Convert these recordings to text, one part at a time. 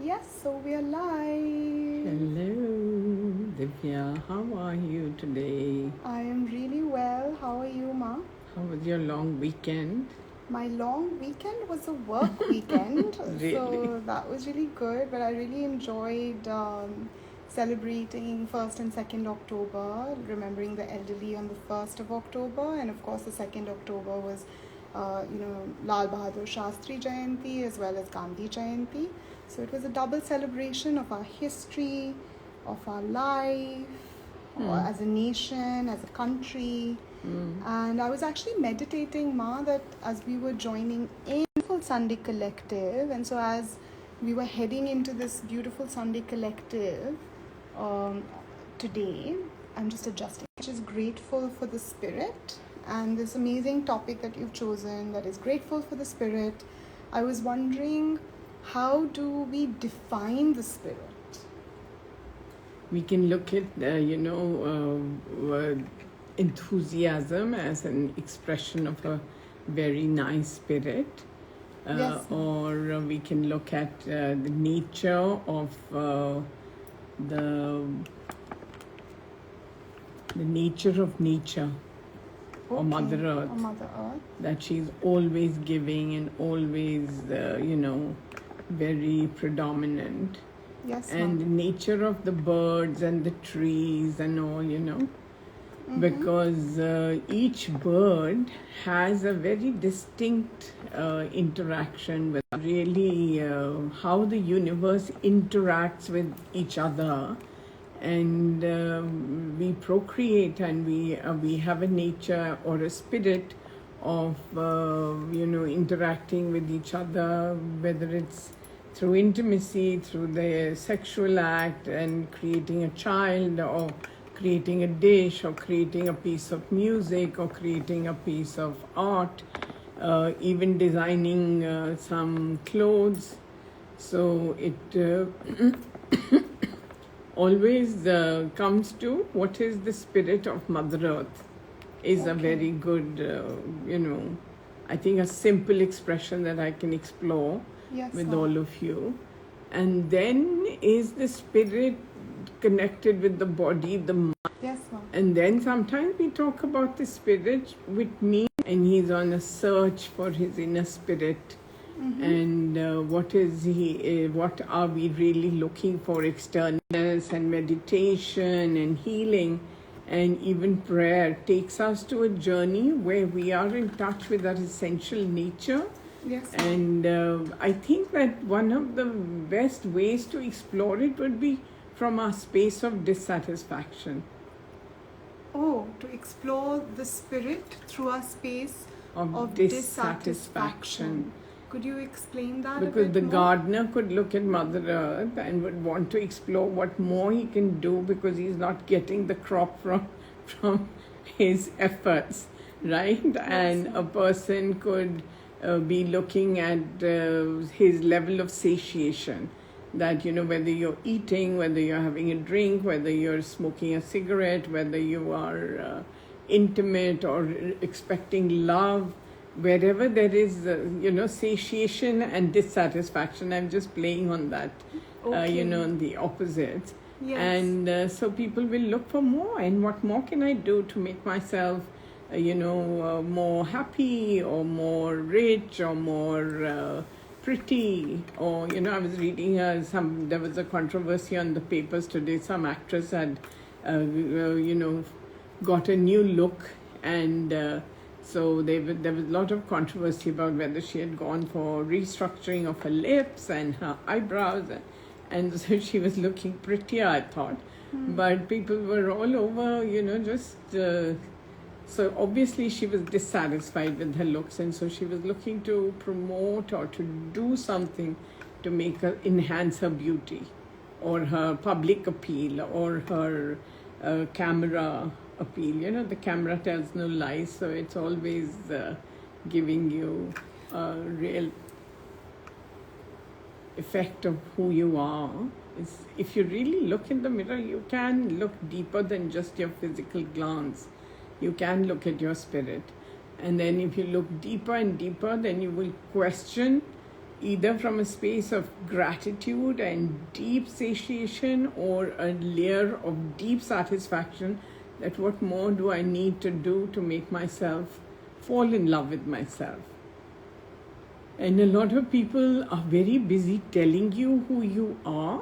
Yes, so we are live. Hello, Divya. How are you today? I am really well. How are you, Ma? How was your long weekend? My long weekend was a work weekend, Really? so that was really good. But I really enjoyed celebrating 1st and 2nd October, remembering the elderly on the 1st of October, and of course the 2nd October was, Lal Bahadur Shastri Jayanti as well as Gandhi Jayanti. So it was a double celebration of our history, of our life, as a nation, as a country. And I was actually meditating, Ma, that as we were joining in Sunday Collective, and so as we were heading into this beautiful Sunday Collective today, I'm just adjusting, which is grateful for the spirit, and this amazing topic that you've chosen that is grateful for the spirit. I was wondering, how do we define the spirit? We can look at, enthusiasm as an expression of a very nice spirit. Yes. Or we can look at the nature of the nature of nature. Or Mother Earth. Or Mother Earth. That she's always giving and always, very predominant. Yes, And the nature of the birds and the trees and all, because each bird has a very distinct interaction with really how the universe interacts with each other. And we procreate, and we have a nature or a spirit of interacting with each other, whether it's through intimacy, through the sexual act, and creating a child, or creating a dish, or creating a piece of music, or creating a piece of art, even designing some clothes. So it always comes to what is the spirit of Mother Earth is a very good, I think a simple expression that I can explore with all of you. And then is the spirit connected with the body, the mind. Yes, ma'am. And then sometimes we talk about the spirit with me, and he's on a search for his inner spirit. And what are we really looking for? Externalness and meditation and healing and even prayer takes us to a journey where we are in touch with our essential nature. Yes. And I think that one of the best ways to explore it would be from our space of dissatisfaction. Oh, to explore the spirit through our space of dissatisfaction. Could you explain that Because a bit the more? gardener could look at Mother Earth and would want to explore what more he can do, because he's not getting the crop from his efforts, right? Yes. And a person could be looking at his level of satiation, that whether you're eating, whether you're having a drink, whether you're smoking a cigarette, whether you are intimate or expecting love, wherever there is satiation and dissatisfaction. I'm just playing on that, the opposites. Yes. And so people will look for more, and what more can I do to make myself more happy, or more rich, or more pretty. Or I was reading there was a controversy on the papers today. Some actress had got a new look, and so there was a lot of controversy about whether she had gone for restructuring of her lips and her eyebrows, and so she was looking prettier, I thought. But people were all over, so obviously she was dissatisfied with her looks, and so she was looking to promote or to do something to enhance her beauty, or her public appeal, or her camera appeal. The camera tells no lies, so it's always giving you a real effect of who you are. If you really look in the mirror, you can look deeper than just your physical glance. You can look at your spirit. And then if you look deeper and deeper, then you will question either from a space of gratitude and deep satiation, or a layer of deep satisfaction that what more do I need to do to make myself fall in love with myself. And a lot of people are very busy telling you who you are.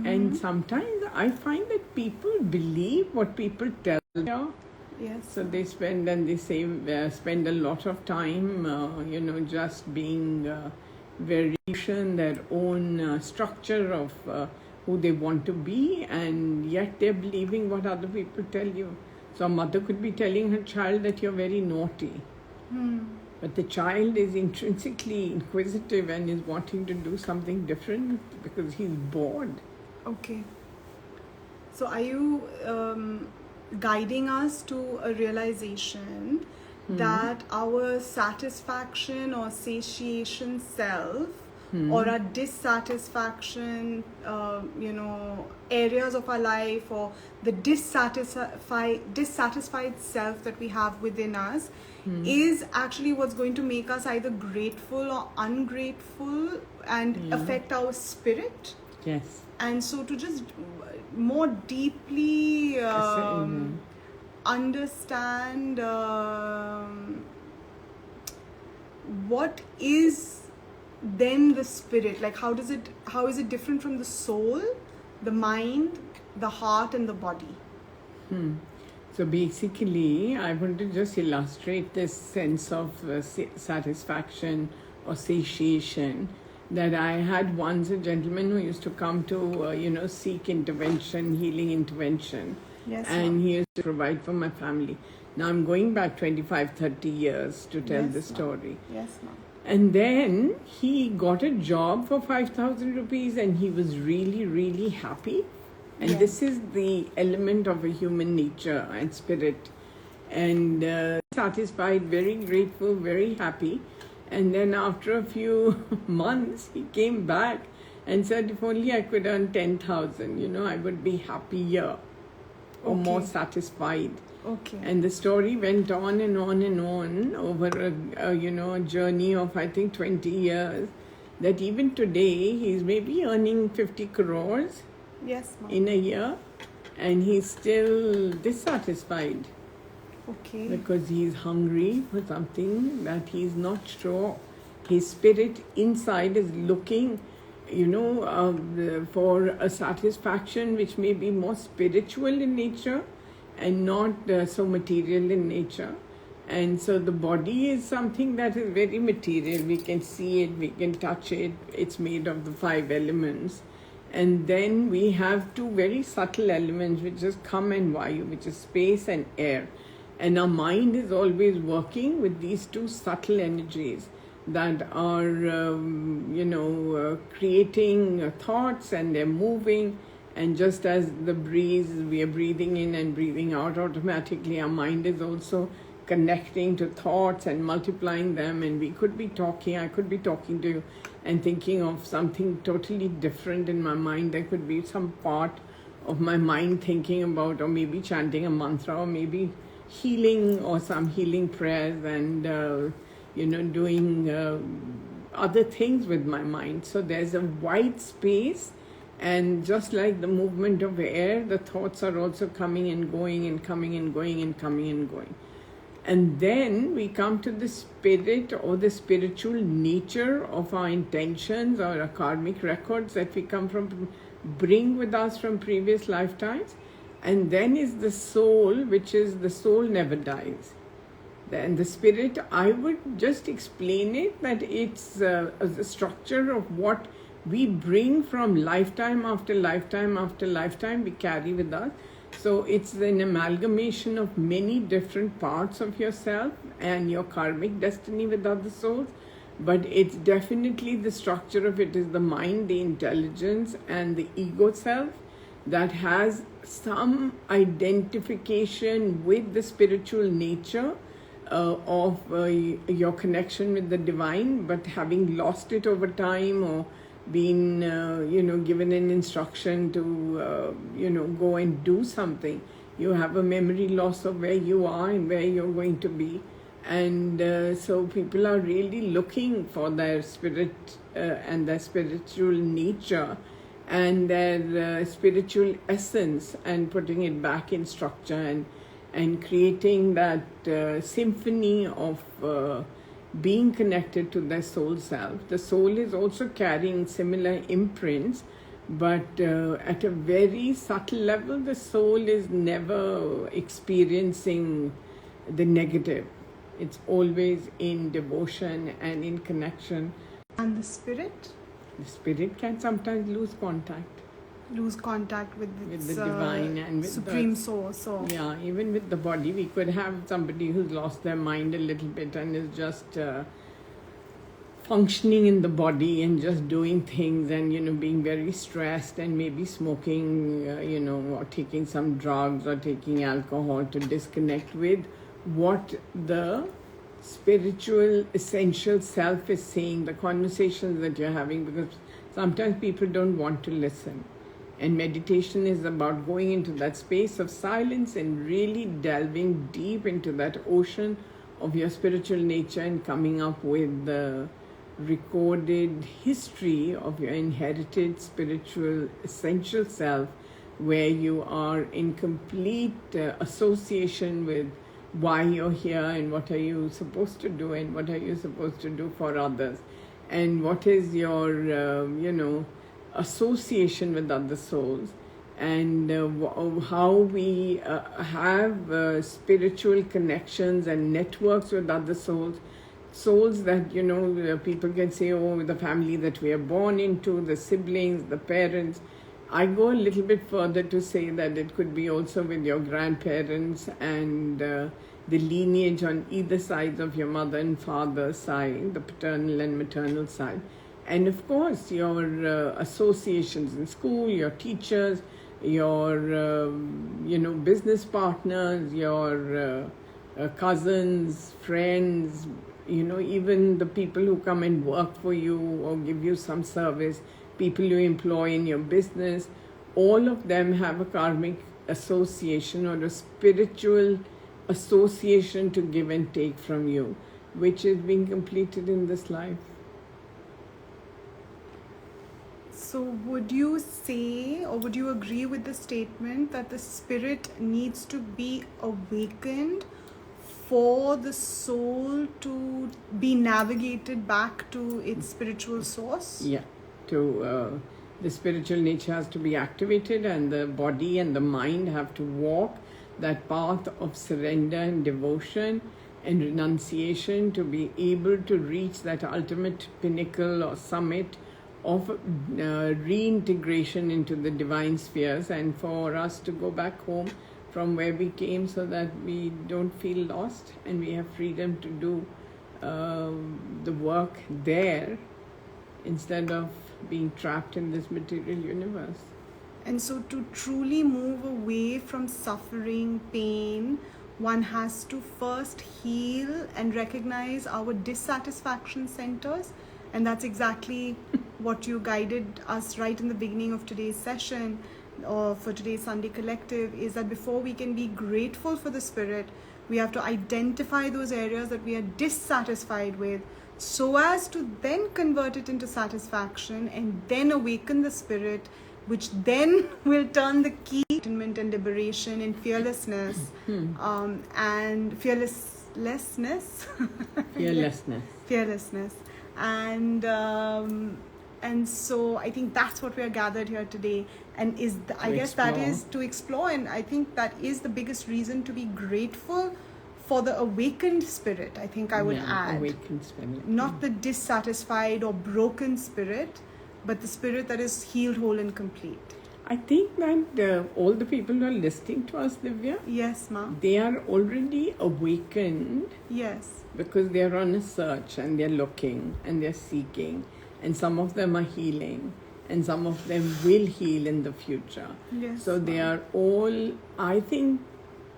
And sometimes I find that people believe what people tell them. Yes. So they spend a lot of time, just being variation, their own structure of who they want to be, and yet they're believing what other people tell you. So a mother could be telling her child that you're very naughty. But the child is intrinsically inquisitive and is wanting to do something different because he's bored. Okay. So are you guiding us to a realization that our satisfaction or satiation self or our dissatisfaction, areas of our life, or the dissatisfied self that we have within us is actually what's going to make us either grateful or ungrateful and affect our spirit? Yes. And so to just more deeply understand what is then the spirit, like how is it different from the soul, the mind, the heart, and the body? So basically, I want to just illustrate this sense of satisfaction or satiation. That I had once a gentleman who used to come to, seek intervention, healing intervention. Yes, and he used to provide for my family. Now I'm going back 25, 30 years to tell the story. Yes, ma'am. And then he got a job for 5,000 rupees and he was really, really happy. And this is the element of a human nature and spirit. And satisfied, very grateful, very happy. And then after a few months, he came back and said, if only I could earn 10,000, I would be happier or more satisfied. Okay. And the story went on and on and on over a journey of, I think, 20 years, that even today he's maybe earning 50 crores in a year, and he's still dissatisfied. Okay. Because he's hungry for something that he's not sure. His spirit inside is looking, for a satisfaction which may be more spiritual in nature and not so material in nature. And so the body is something that is very material. We can see it, we can touch it. It's made of the 5 elements. And then we have 2 very subtle elements which is Kam and Vayu, which is space and air. And our mind is always working with these 2 subtle energies that are, creating thoughts, and they're moving. And just as the breeze, we are breathing in and breathing out automatically, our mind is also connecting to thoughts and multiplying them. And I could be talking to you and thinking of something totally different in my mind. There could be some part of my mind thinking about, or maybe chanting a mantra, or maybe healing or some healing prayers, and doing other things with my mind. So there's a wide space, and just like the movement of air, the thoughts are also coming and going and coming and going and coming and going. And then we come to the spirit or the spiritual nature of our intentions or our karmic records that we bring with us from previous lifetimes. And then is the soul, which is the soul never dies. And the spirit, I would just explain it that it's the structure of what we bring from lifetime after lifetime after lifetime, we carry with us. So it's an amalgamation of many different parts of yourself and your karmic destiny with other souls. But it's definitely the structure of it is the mind, the intelligence, and the ego self that has some identification with the spiritual nature of your connection with the divine, but having lost it over time, or been given an instruction to go and do something, you have a memory loss of where you are and where you're going to be, And so people are really looking for their spirit and their spiritual nature and their spiritual essence, and putting it back in structure, and creating that symphony of being connected to their soul self. The soul is also carrying similar imprints, but at a very subtle level, the soul is never experiencing the negative. It's always in devotion and in connection. And the spirit? The spirit can sometimes lose contact With its the divine and with supreme source. So. Yeah, even with the body. We could have somebody who's lost their mind a little bit and is just functioning in the body and just doing things, and being very stressed, and maybe smoking, or taking some drugs or taking alcohol to disconnect with what the spiritual essential self is saying, the conversations that you're having, because sometimes people don't want to listen. And meditation is about going into that space of silence and really delving deep into that ocean of your spiritual nature, and coming up with the recorded history of your inherited spiritual essential self, where you are in complete association with why you're here, and what are you supposed to do, and what are you supposed to do for others, and what is your association with other souls, and how we have spiritual connections and networks with other souls that people can say, oh, the family that we are born into, the siblings, the parents. I go a little bit further to say that it could be also with your grandparents and the lineage on either sides of your mother and father's side, the paternal and maternal side. And of course, your associations in school, your teachers, your business partners, your cousins, friends, even the people who come and work for you or give you some service, people you employ in your business, all of them have a karmic association or a spiritual association to give and take from you, which is being completed in this life. So would you say, or would you agree with the statement that the spirit needs to be awakened for the soul to be navigated back to its spiritual source? Yeah, the spiritual nature has to be activated, and the body and the mind have to walk that path of surrender and devotion and renunciation to be able to reach that ultimate pinnacle or summit of reintegration into the divine spheres, and for us to go back home from where we came, so that we don't feel lost and we have freedom to do the work there instead of being trapped in this material universe. And so to truly move away from suffering, pain, one has to first heal and recognize our dissatisfaction centers. And that's exactly what you guided us right in the beginning of today's session, or for today's Sunday Collective, is that before we can be grateful for the spirit, we have to identify those areas that we are dissatisfied with, so as to then convert it into satisfaction and then awaken the spirit, which then will turn the key to enlightenment and liberation and fearlessness. And fearlessness. And so I think that's what we are gathered here today, and I guess that is to explore, and I think that is the biggest reason to be grateful for the awakened spirit. I think I would add awakened spirit, not the dissatisfied or broken spirit, but the spirit that is healed, whole and complete. I think that all the people who are listening to us, Divya, yes, ma'am, they are already awakened. Yes, because they are on a search and they're looking and they're seeking, and some of them are healing and some of them will heal in the future. Yes, so they are all, I think,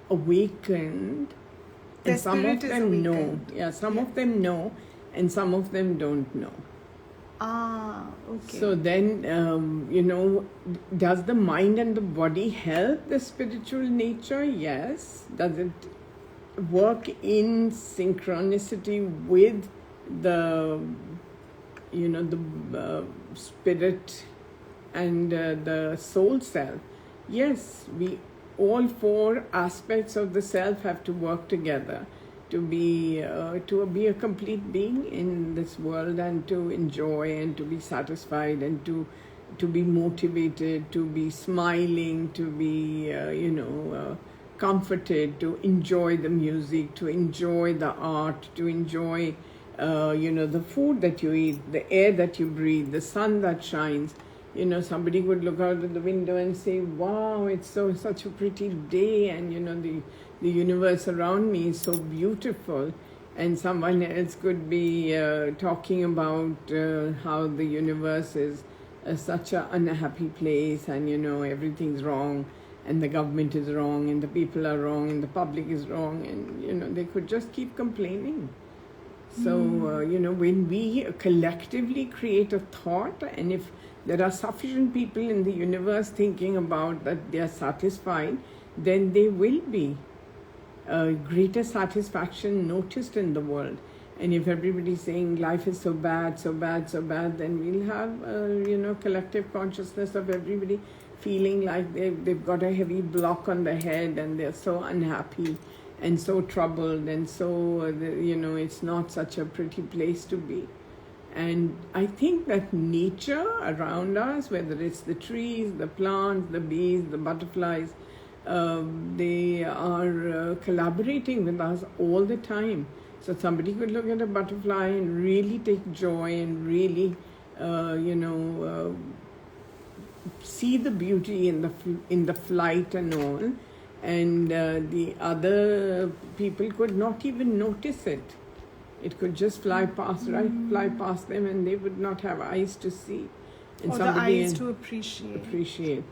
awakened, and some of them know. Yeah, some of them know and some of them don't know. Okay. So then, does the mind and the body help the spiritual nature? Yes. Does it work in synchronicity with the, the spirit and the soul self. Yes, we all four aspects of the self have to work together to be a complete being in this world, and to enjoy and to be satisfied and to be motivated, to be smiling, to be comforted, to enjoy the music, to enjoy the art, to enjoy the food that you eat, the air that you breathe, the sun that shines. Somebody could look out of the window and say, wow, it's such a pretty day, and the universe around me is so beautiful. And someone else could be talking about how the universe is such an unhappy place, and everything's wrong, and the government is wrong, and the people are wrong, and the public is wrong, and they could just keep complaining. So when we collectively create a thought, and if there are sufficient people in the universe thinking about that they are satisfied, then there will be greater satisfaction noticed in the world. And if everybody's saying life is so bad, so bad, so bad, then we'll have collective consciousness of everybody feeling like they've got a heavy block on the head, and they're so unhappy and so troubled, and so it's not such a pretty place to be. And I think that nature around us, whether it's the trees, the plants, the bees, the butterflies, they are collaborating with us all the time. So somebody could look at a butterfly and really take joy, and really, see the beauty in the flight and all. And the other people could not even notice it. It could just fly past them, and they would not have eyes to see. And or the eyes to appreciate.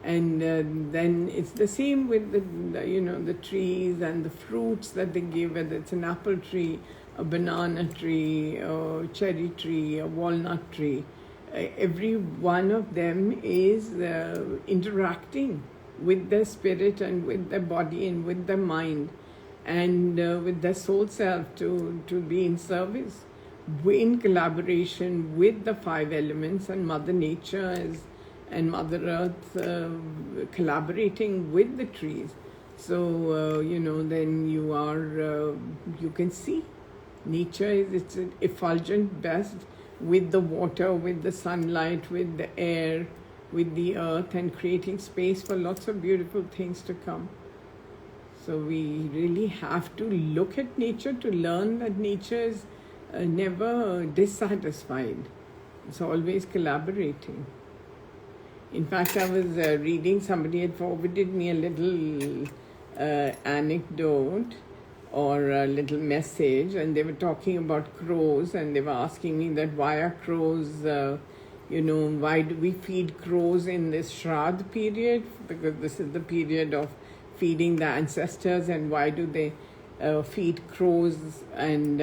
And then it's the same with the trees and the fruits that they give, whether it's an apple tree, a banana tree, a cherry tree, a walnut tree. Every one of them is interacting with their spirit and with their body and with their mind, and with their soul self to be in service, in collaboration with the five elements and Mother Nature and Mother Earth, collaborating with the trees. So, then you can see nature is its effulgent best with the water, with the sunlight, with the air, with the earth, and creating space for lots of beautiful things to come. So we really have to look at nature to learn that nature is never dissatisfied. It's always collaborating. In fact, I was reading, somebody had forwarded me a little anecdote or a little message, and they were talking about crows, and they were asking me that why are crows, why do we feed crows in this Shraddh period? Because this is the period of feeding the ancestors, and why do they feed crows and,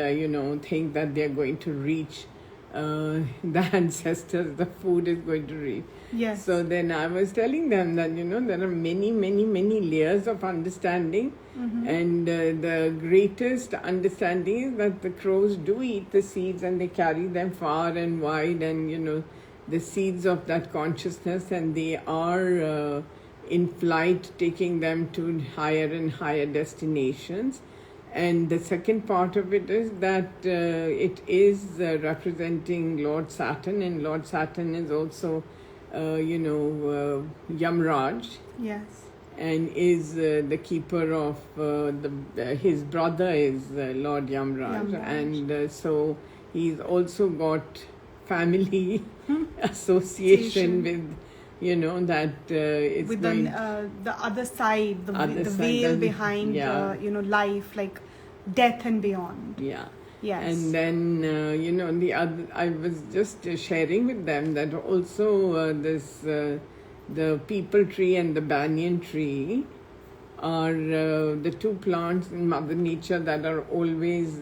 think that they're going to reach the ancestors, the food is going to reach. Yes. So then I was telling them that, there are many, many, many layers of understanding. Mm-hmm. And the greatest understanding is that the crows do eat the seeds, and they carry them far and wide, and, the seeds of that consciousness, and they are in flight, taking them to higher and higher destinations. And the second part of it is that it is representing Lord Saturn, and Lord Saturn is also, Yamraj. Yes. And is the keeper of his brother is Lord Yamraj. And so he's also got family association with, that it's with going... the other side, the veil behind, life, like death and beyond. Yeah. Yes. And then, the other, I was just sharing with them that also the peepal tree and the banyan tree are the two plants in Mother Nature that are always,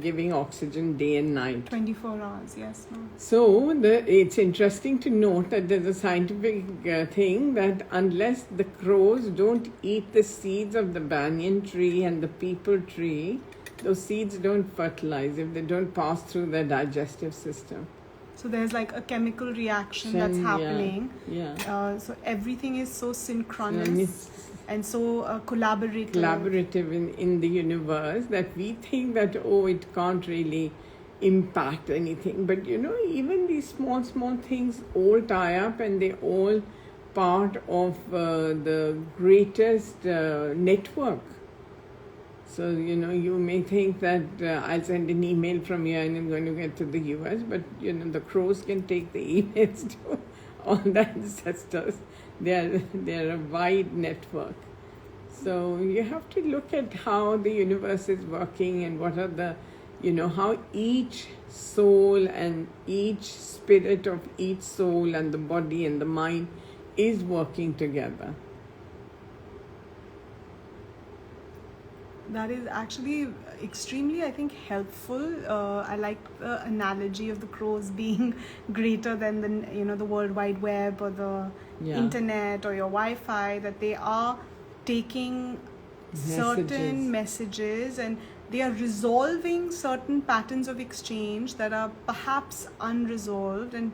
giving oxygen day and night. 24 hours, yes. No. So it's interesting to note that there's a scientific thing that unless the crows don't eat the seeds of the banyan tree and the peepal tree, those seeds don't fertilize if they don't pass through their digestive system. So there's like a chemical reaction that's happening. Yeah. So everything is so synchronous and so collaborative in the universe that we think that, it can't really impact anything. But, even these small things all tie up, and they all part of the greatest network. So, you may think that I'll send an email from here and I'm going to get to the US, but, the crows can take the emails to all the ancestors. They're a wide network. So you have to look at how the universe is working and what are the, how each soul and each spirit of each soul and the body and the mind is working together. That is actually extremely, I think, helpful. I like the analogy of the crows being greater than the World Wide Web or the internet or your Wi-Fi, that they are taking certain messages and they are resolving certain patterns of exchange that are perhaps unresolved, and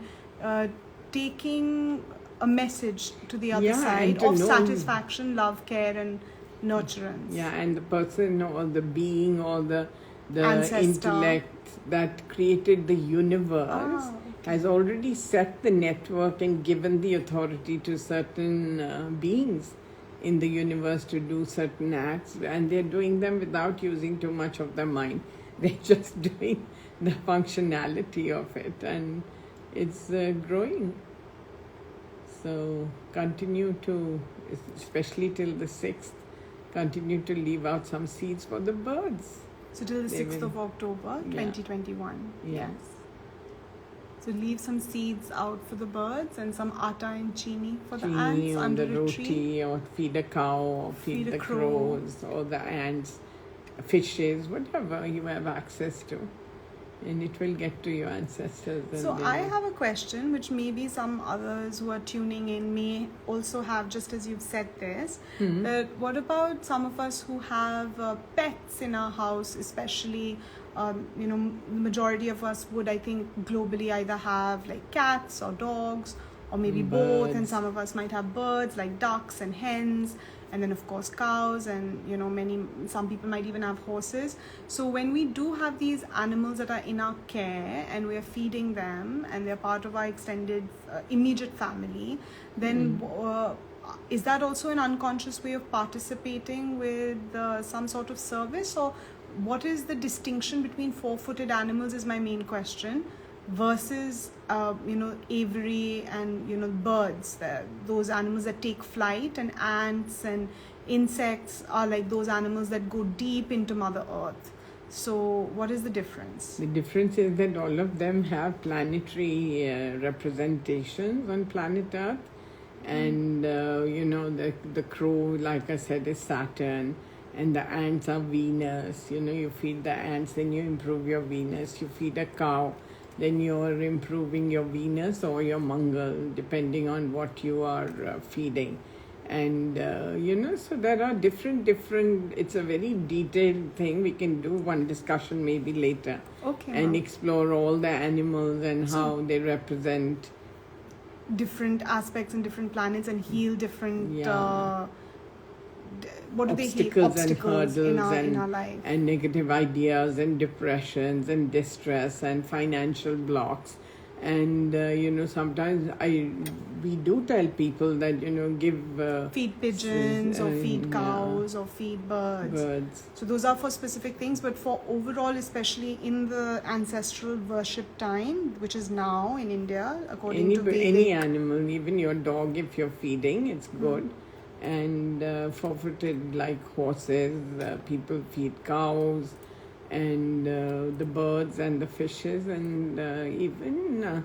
taking a message to the other side of satisfaction, love, care and nurturance. Yeah, and the person or the being or the ancestor, intellect that created the universe has already set the network and given the authority to certain beings in the universe to do certain acts, and they're doing them without using too much of their mind. They're just doing the functionality of it, and it's growing. So continue to, especially till the 6th, continue to leave out some seeds for the birds. So till the 6th of October, 2021. Yes. So leave some seeds out for the birds and some atta and chini for the Chini ants on under the a roti, tree. or feed a cow, or feed the crows, or the ants, fishes, whatever you have access to. And it will get to your ancestors. So I have a question which maybe some others who are tuning in may also have, just as you've said this. That what about some of us who have pets in our house, especially, the majority of us would, I think, globally either have like cats or dogs or maybe both, and some of us might have birds like ducks and hens, and then of course cows, and some people might even have horses. So when we do have these animals that are in our care and we are feeding them and they're part of our extended immediate family, then is that also an unconscious way of participating with some sort of service? Or what is the distinction between four-footed animals is my main question, versus aviary and birds, those animals that take flight, and ants and insects are like those animals that go deep into Mother Earth. So what is the difference? The difference is that all of them have planetary representations on planet Earth, and the crow, like I said, is Saturn, and the ants are Venus. You feed the ants, then you improve your Venus. You feed a cow, then you're improving your Venus or your Mangal, depending on what you are feeding. And, so there are different, it's a very detailed thing. We can do one discussion maybe later. Okay. And explore all the animals and how they represent different aspects and different planets and heal different what do obstacles they hate? Obstacles and hurdles in our life. And negative ideas and depressions and distress and financial blocks. And sometimes we do tell people that give feed pigeons or feed cows or feed birds. So those are for specific things, but for overall, especially in the ancestral worship time, which is now in India, according to Vedic, any animal, even your dog, if you're feeding, it's good. And four-footed like horses, people feed cows, and the birds and the fishes, and even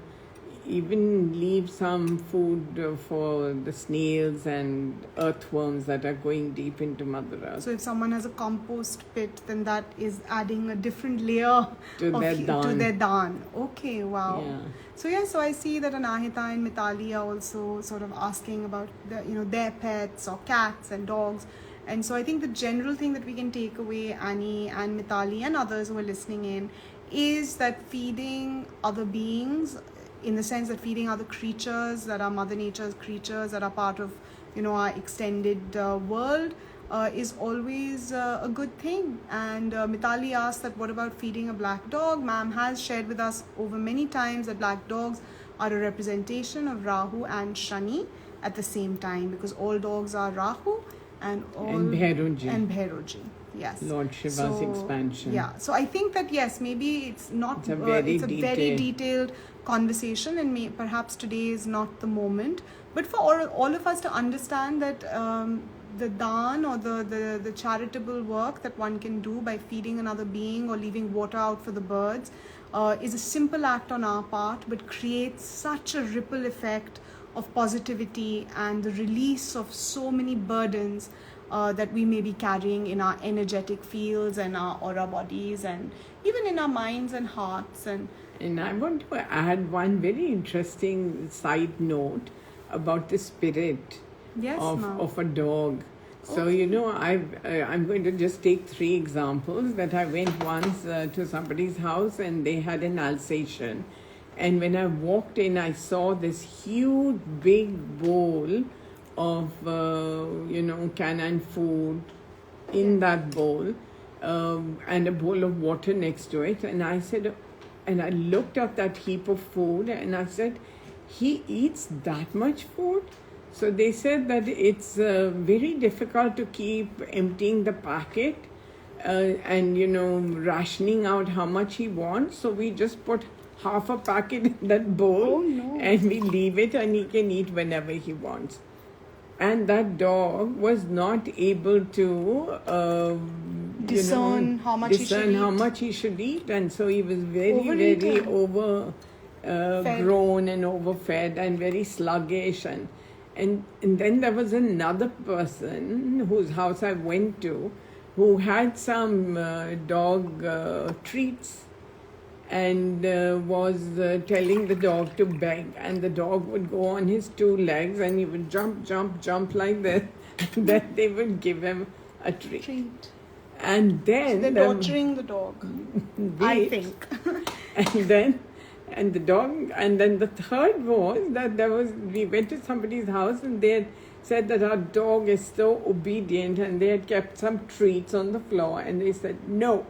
even leave some food for the snails and earthworms that are going deep into Mother Earth. So if someone has a compost pit, then that is adding a different layer To their daan. to their daan. Okay, wow. Yeah. So I see that Anahita and Mitali are also sort of asking about their pets or cats and dogs. And so I think the general thing that we can take away, Annie and Mitali and others who are listening in, is that feeding other beings, in the sense that feeding other creatures that are Mother Nature's creatures that are part of our extended world, is always a good thing. And Mitali asked that what about feeding a black dog? Ma'am has shared with us over many times that black dogs are a representation of Rahu and Shani at the same time, because all dogs are Rahu and Bhairoji. Yes. Lord Shiva's expansion. Yeah. So I think that yes, maybe it's not. It's a very detailed conversation, and perhaps today is not the moment. But for all of us to understand that the daan or the charitable work that one can do by feeding another being or leaving water out for the birds is a simple act on our part, but creates such a ripple effect of positivity and the release of so many burdens that we may be carrying in our energetic fields and our aura bodies and even in our minds and hearts. And I want to add one very interesting side note about the spirit of a dog. So, I'm going to just take 3 examples. That I went once to somebody's house and they had an Alsatian. And when I walked in, I saw this huge, big bowl of, canine food in that bowl, and a bowl of water next to it. And I said, and I looked at that heap of food and I said, he eats that much food? So they said that it's very difficult to keep emptying the packet and, rationing out how much he wants. So we just put half a packet in that bowl and we leave it and he can eat whenever he wants. And that dog was not able to discern how much he should eat, and so he was very grown and overfed and very sluggish, and then there was another person whose house I went to who had some dog treats and was telling the dog to beg, and the dog would go on his 2 legs and he would jump like that, and then they would give him a treat. And then so they're torturing the dog, I think. and then the third was that we went to somebody's house and they had said that our dog is so obedient, and they had kept some treats on the floor and they said no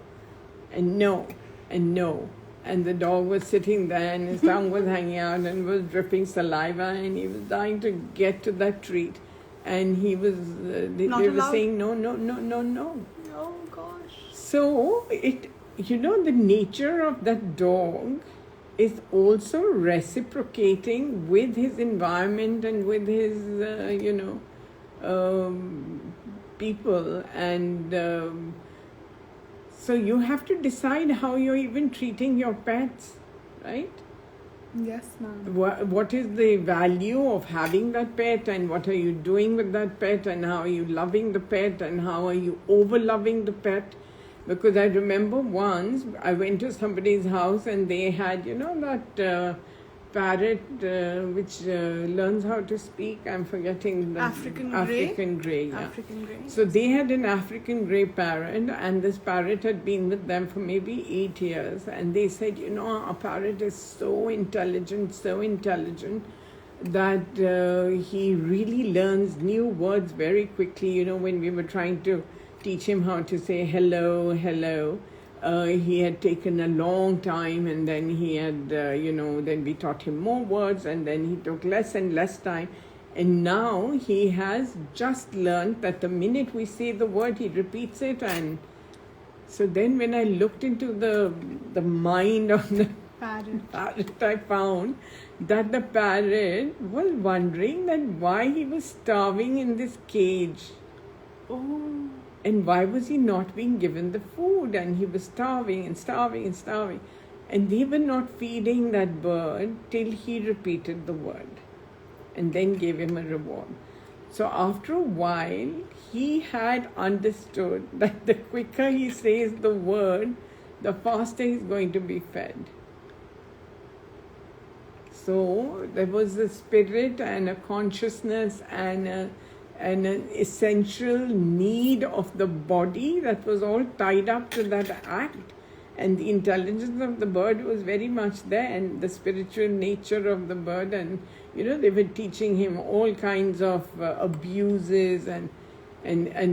and no and no. And the dog was sitting there and his tongue was hanging out and was dripping saliva and he was dying to get to that treat. And he was, they were saying no. Oh gosh. So, the nature of that dog is also reciprocating with his environment and with his, people. And so you have to decide how you're even treating your pets, right? Yes, ma'am. What is the value of having that pet, and what are you doing with that pet, and how are you loving the pet, and how are you over-loving the pet? Because I remember once I went to somebody's house and they had, that parrot which learns how to speak. I'm forgetting the African grey. Yeah. African grey. So they had an African grey parrot, and this parrot had been with them for maybe 8 years. And they said, our parrot is so intelligent that he really learns new words very quickly. When we were trying to teach him how to say hello, he had taken a long time, and then he had, then we taught him more words, and then he took less and less time. And now he has just learned that the minute we say the word, he repeats it. And so then when I looked into the mind of the parrot, I found that the parrot was wondering that why he was starving in this cage. Oh. And why was he not being given the food? And he was starving. And they were not feeding that bird till he repeated the word and then gave him a reward. So after a while, he had understood that the quicker he says the word, the faster he's going to be fed. So there was a spirit and a consciousness and an essential need of the body that was all tied up to that act. And the intelligence of the bird was very much there, and the spiritual nature of the bird. And, they were teaching him all kinds of abuses and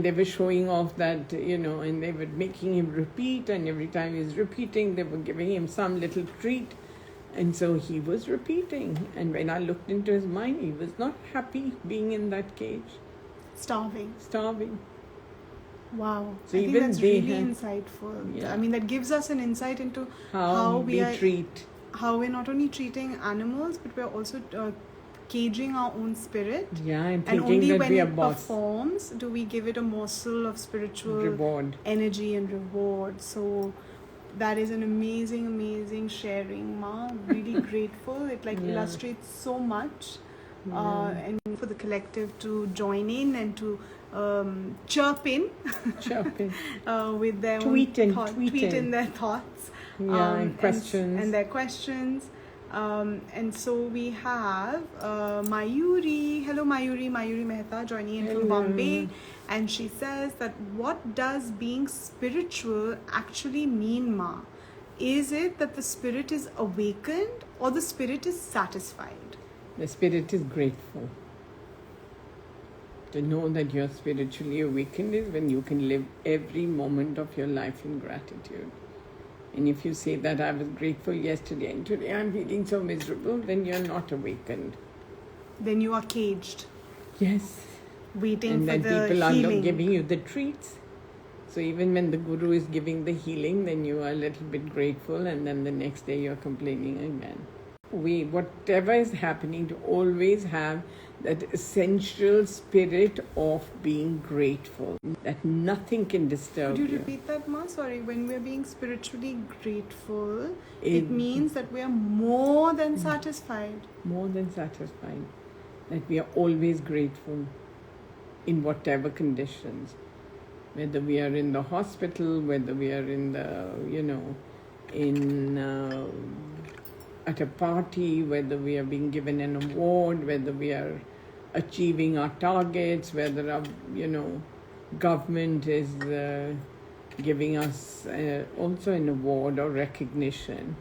they were showing off that, and they were making him repeat. And every time he was repeating, they were giving him some little treat. And so he was repeating. And when I looked into his mind, he was not happy being in that cage. Starving. Wow. So I think even that's they really have, insightful. Yeah. I mean, that gives us an insight into how we're not only treating animals, but we're also caging our own spirit. Yeah, and And thinking only that when we are it boss. performs do we give it a morsel of spiritual Reward. energy and reward. So that is an amazing sharing, Ma. Really grateful. It illustrates so much. And for the collective to join in and to chirp in with their tweet in their thoughts, and questions and their questions. And so we have Mayuri. Hello, Mayuri Mehta joining in from Bombay, and she says that what does being spiritual actually mean, Ma? Is it that the spirit is awakened or the spirit is satisfied? The spirit is grateful. To know that you're spiritually awakened is when you can live every moment of your life in gratitude. And if you say that I was grateful yesterday and today I'm feeling so miserable, then you're not awakened. Then you are caged. Yes. Waiting for the people healing. are not giving you the treats. So even when the guru is giving the healing, then you are a little bit grateful, and then the next day you're complaining again. Whatever is happening, to always have that essential spirit of being grateful, that nothing can disturb you. Could you repeat that, Ma? Sorry. When we're being spiritually grateful, it means that we are more than satisfied. More than satisfied. That we are always grateful in whatever conditions. Whether we are in the hospital, whether we are in the, at a party, whether we are being given an award, whether we are achieving our targets, whether our, government is giving us also an award or recognition.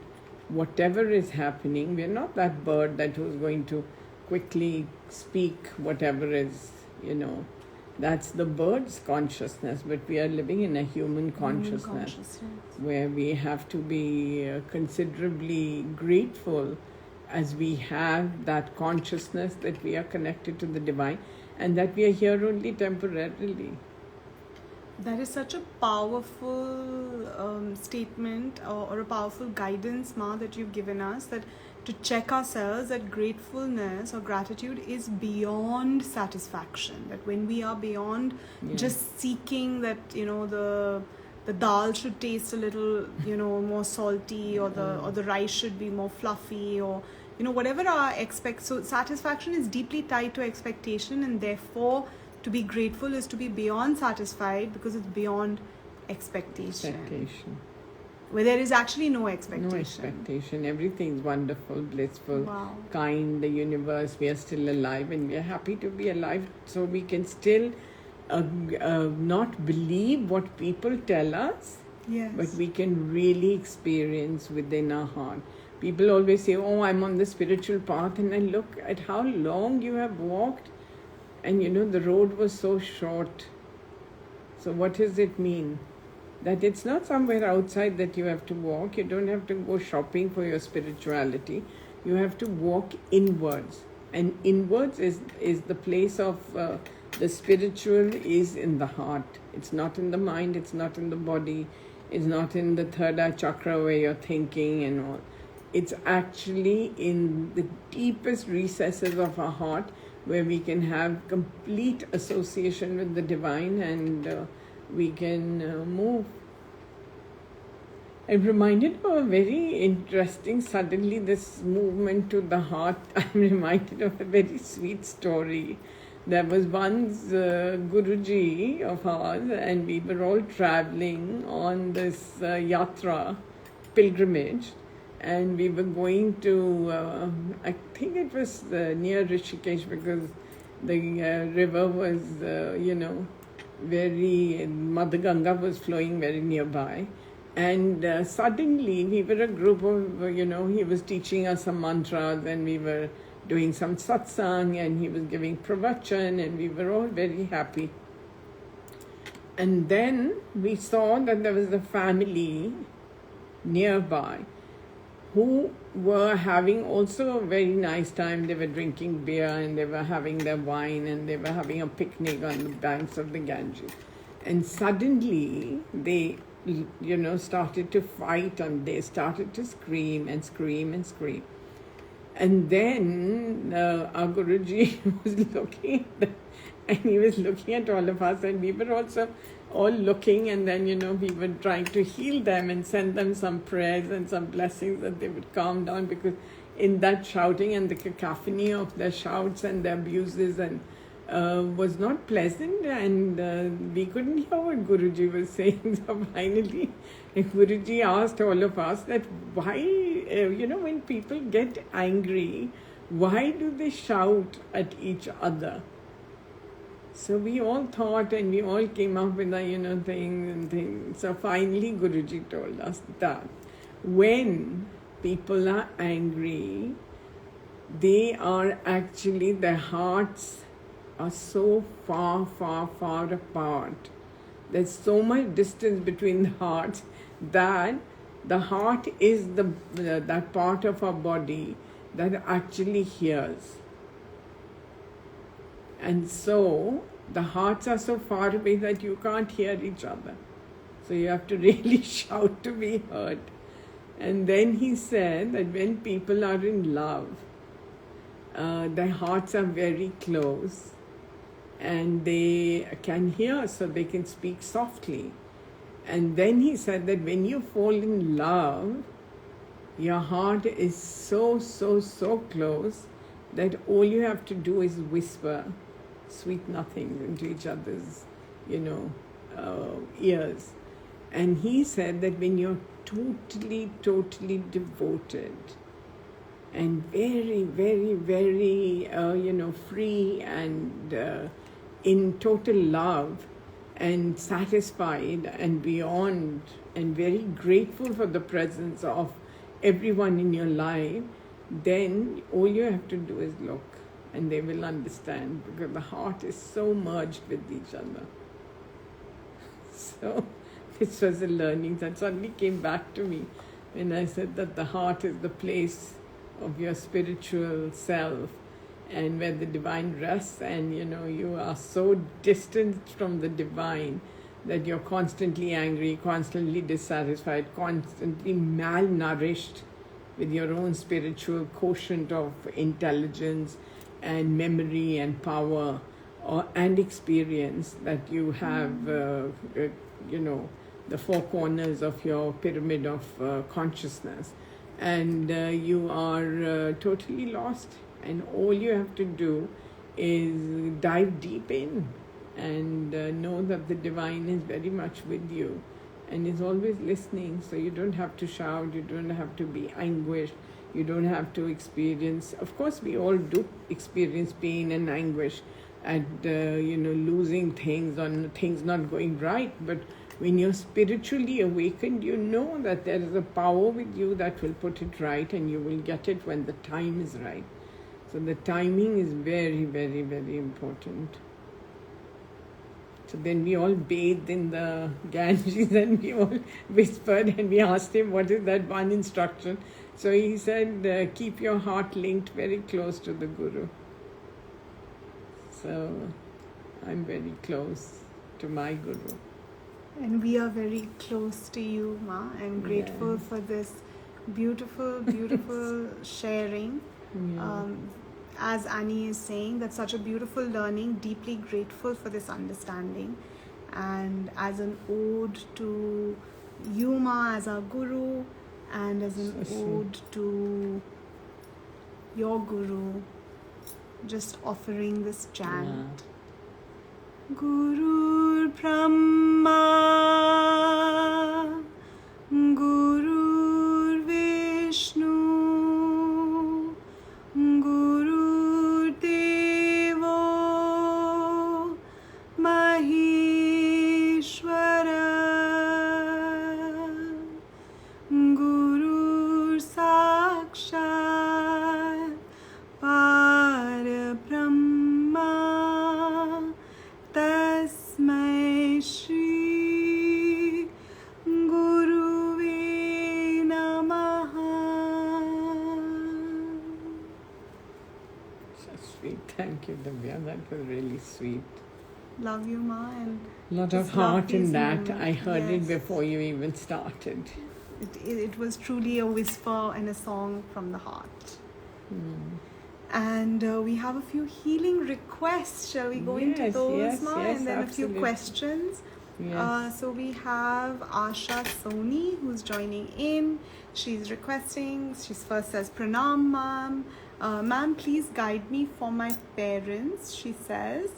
Whatever is happening, we are not that bird that was going to quickly speak whatever is, that's the bird's consciousness, but we are living in a human consciousness where we have to be considerably grateful as we have that consciousness that we are connected to the divine and that we are here only temporarily. That is such a powerful statement or a powerful guidance, Ma, that you've given us, that to check ourselves that gratefulness or gratitude is beyond satisfaction. That when we are beyond just seeking that, the dal should taste a little, more salty, or the rice should be more fluffy, or, whatever our so satisfaction is deeply tied to expectation, and therefore to be grateful is to be beyond satisfied because it's beyond expectation. Where there is actually no expectation. No expectation. Everything's wonderful, blissful, wow, kind, the universe. We are still alive and we are happy to be alive. So we can still not believe what people tell us, but we can really experience within our heart. People always say, oh, I'm on the spiritual path, and I look at how long you have walked, and the road was so short. So what does it mean? That it's not somewhere outside that you have to walk. You don't have to go shopping for your spirituality. You have to walk inwards. And inwards is the place of the spiritual is in the heart. It's not in the mind. It's not in the body. It's not in the third eye chakra where you're thinking and all. It's actually in the deepest recesses of our heart where we can have complete association with the divine and we can move. I'm reminded of a very interesting, suddenly this movement to the heart. I'm reminded of a very sweet story. There was once Guruji of ours, and we were all traveling on this yatra, pilgrimage, and we were going to, I think it was near Rishikesh, because the river was, very, Mother Ganga was flowing very nearby. And suddenly we were a group of, he was teaching us some mantras, and we were doing some satsang, and he was giving pravachan, and we were all very happy. And then we saw that there was a family nearby who were having also a very nice time. They were drinking beer, and they were having their wine, and they were having a picnic on the banks of the Ganges. And suddenly they started to fight, and they started to scream and scream and scream. And then our Guruji was looking at them, and he was looking at all of us, and we were also all looking, and then, we were trying to heal them and send them some prayers and some blessings that they would calm down, because in that shouting and the cacophony of their shouts and their abuses and was not pleasant, and we couldn't hear what Guruji was saying. So finally, Guruji asked all of us that why, when people get angry, why do they shout at each other? So we all thought, and we all came up with a, things. So finally, Guruji told us that when people are angry, they are actually, their hearts are so far, far, far apart. There's so much distance between the hearts that the heart is that part of our body that actually hears. And so the hearts are so far away that you can't hear each other. So you have to really shout to be heard. And then he said that when people are in love, their hearts are very close, and they can hear, so they can speak softly. And then he said that when you fall in love, your heart is so, so, so close that all you have to do is whisper sweet nothings into each other's, ears. And he said that when you're totally, totally devoted and very, very, very, free and in total love and satisfied and beyond and very grateful for the presence of everyone in your life, then all you have to do is look, and they will understand, because the heart is so merged with each other. So this was a learning that suddenly came back to me when I said that the heart is the place of your spiritual self, and where the divine rests, and you are so distant from the divine that you're constantly angry, constantly dissatisfied, constantly malnourished with your own spiritual quotient of intelligence and memory and power and experience, that you have, the four corners of your pyramid of consciousness, and you are totally lost. And all you have to do is dive deep in and know that the divine is very much with you and is always listening. So you don't have to shout, you don't have to be anguished, you don't have to experience. Of course, we all do experience pain and anguish at losing things, or things not going right. But when you're spiritually awakened, you know that there is a power with you that will put it right, and you will get it when the time is right. So the timing is very, very, very important. So then we all bathed in the Ganges, and we all whispered, and we asked him, what is that one instruction? So he said, keep your heart linked very close to the Guru. So I'm very close to my Guru. And we are very close to you, Ma. I'm grateful for this beautiful, beautiful sharing. Yeah. As Annie is saying, that's such a beautiful learning, deeply grateful for this understanding. And as an ode to you, Ma, as our guru, and as an So ode to your guru, just offering this chant. Gurur Brahma, Gurur Vishnu, Gurur Devo Maheshwara, Gurur Sakshat Parabrahma, Tasmai Shri Guruve Namaha. So sweet. Thank you, Divya. That was really sweet. Love you, Ma, and Lot just of love heart in these that. moments. I heard it Yes. before you even started. It was truly a whisper and a song from the heart. And we have a few healing requests. Shall we go into Yes, those, yes, Ma? yes, And then absolutely. a few questions. Yes. So we have Asha Soni who's joining in. She's requesting, she first says, Pranam, Ma'am. Ma'am, please guide me for my parents, she says.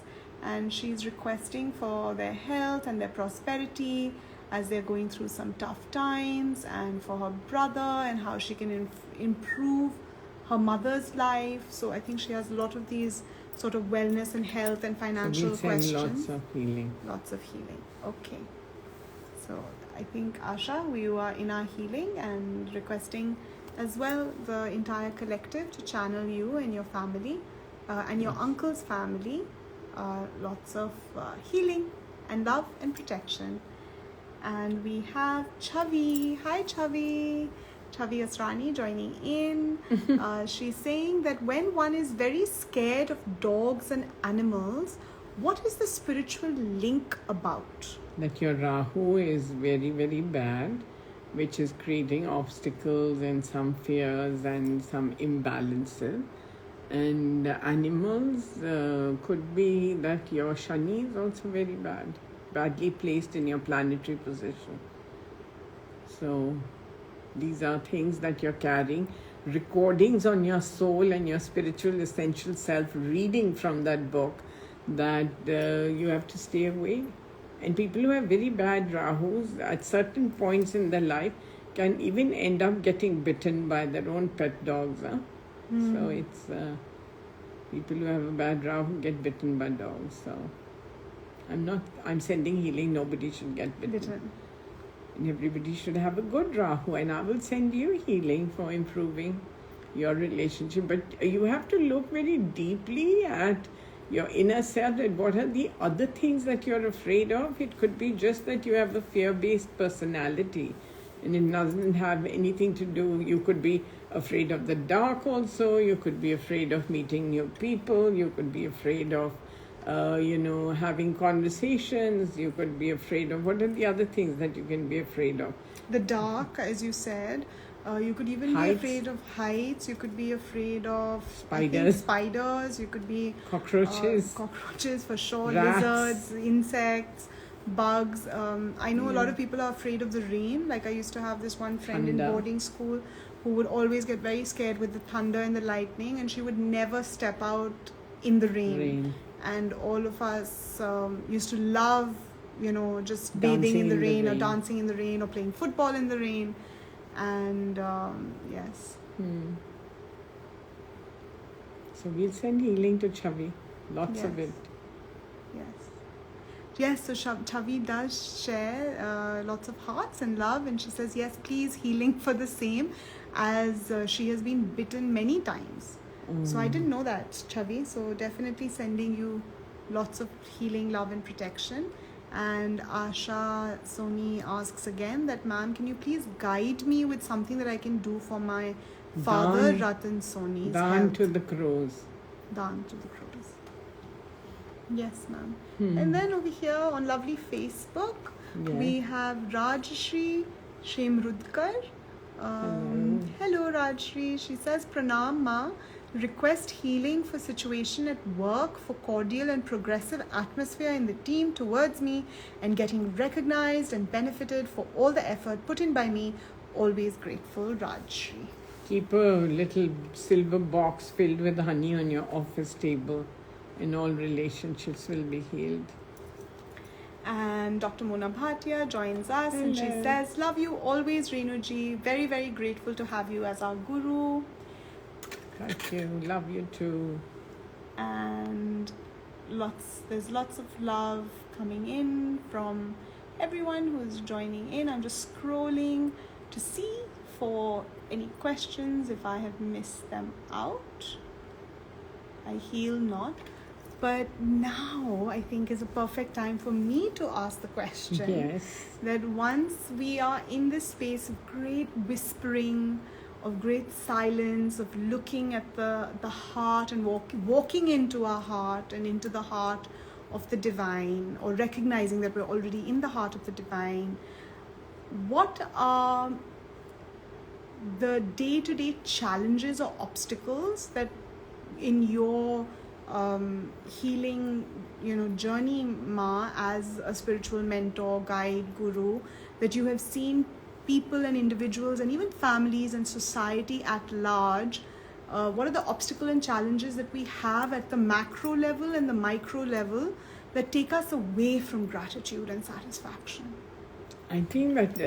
And she's requesting for their health and their prosperity as they're going through some tough times, and for her brother and how she can improve her mother's life. So I think she has a lot of these sort of wellness and health and So financial we send questions. lots of healing. Lots of healing. Okay. So I think, Asha, we are in our healing and requesting as well the entire collective to channel you and your family and your uncle's family. Lots of healing and love and protection. And we have Chavi. Hi, Chavi. Chavi Asrani joining in. She's saying that when one is very scared of dogs and animals, what is the spiritual link about? That your Rahu is very, very bad, which is creating obstacles and some fears and some imbalances. And animals could be that your Shani is also very bad, badly placed in your planetary position. So these are things that you're carrying, recordings on your soul and your spiritual essential self, reading from that book, that you have to stay away. And people who have very bad Rahus at certain points in their life can even end up getting bitten by their own pet dogs. So it's people who have a bad Rahu get bitten by dogs. So I'm sending healing. Nobody should get bitten. And everybody should have a good Rahu, and I will send you healing for improving your relationship. But you have to look very deeply at your inner self, and what are the other things that you're afraid of. It could be just that you have a fear-based personality, and it doesn't have anything to do. You could be afraid of the dark also. You could be afraid of meeting new people. You could be afraid of having conversations. You could be afraid of, what are the other things that you can be afraid of? The dark, as you said. You could even Heights. be afraid of heights. You could be afraid of Spiders. Spiders. You could be Cockroaches. cockroaches for sure. Rats. Lizards, insects, bugs. I know a lot of people are afraid of the rain. Like I used to have this one friend in Thunder. boarding school who would always get very scared with the thunder and the lightning, and she would never step out in the rain. And all of us used to love, just bathing Dancing in the in the rain or rain. dancing in the rain or playing football in the rain. And yes. So we'll send healing to Chavi. Lots of Yes. it. Yes, so Chavi does share lots of hearts and love, and she says, yes, please, healing for the same, as she has been bitten many times. So I didn't know that, Chavi. So definitely sending you lots of healing, love and protection. And Asha Soni asks again that, ma'am, can you please guide me with something that I can do for my father, Ratan Soni's Dan health? to the crows. Dan to the crows. Yes, ma'am. And then over here on lovely Facebook, we have Rajshri Shemrudkar. Hello, Rajshri. She says, Pranam, Ma. Request healing for situation at work, for cordial and progressive atmosphere in the team towards me, and getting recognized and benefited for all the effort put in by me. Always grateful, Rajshri. Keep a little silver box filled with honey on your office table, and all relationships will be healed. And Dr. Mona Bhatia joins us. Hello. And she says, love you always, Renooji. Very, very grateful to have you as our guru. Thank you. Love you too. And there's lots of love coming in from everyone who's joining in. I'm just scrolling to see for any questions if I have missed them out. I heal not. But now I think is a perfect time for me to ask the question. Yes. That once we are in this space of great whispering, of great silence, of looking at the heart and walking into our heart and into the heart of the divine, or recognizing that we're already in the heart of the divine, what are the day-to-day challenges or obstacles that in your healing journey, Ma, as a spiritual mentor, guide, guru, that you have seen people and individuals and even families and society at large, what are the obstacles and challenges that we have at the macro level and the micro level that take us away from gratitude and satisfaction? I think that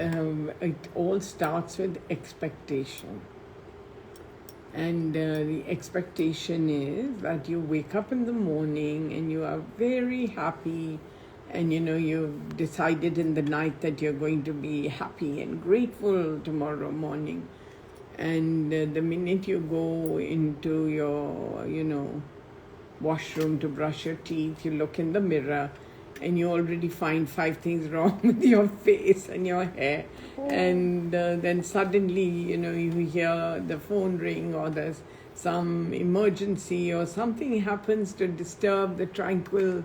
it all starts with expectation. And the expectation is that you wake up in the morning and you are very happy, and you've decided in the night that you're going to be happy and grateful tomorrow morning. And the minute you go into your washroom to brush your teeth, you look in the mirror and you already find 5 things wrong with your face and your hair. Oh. And then suddenly, you hear the phone ring, or there's some emergency, or something happens to disturb the tranquil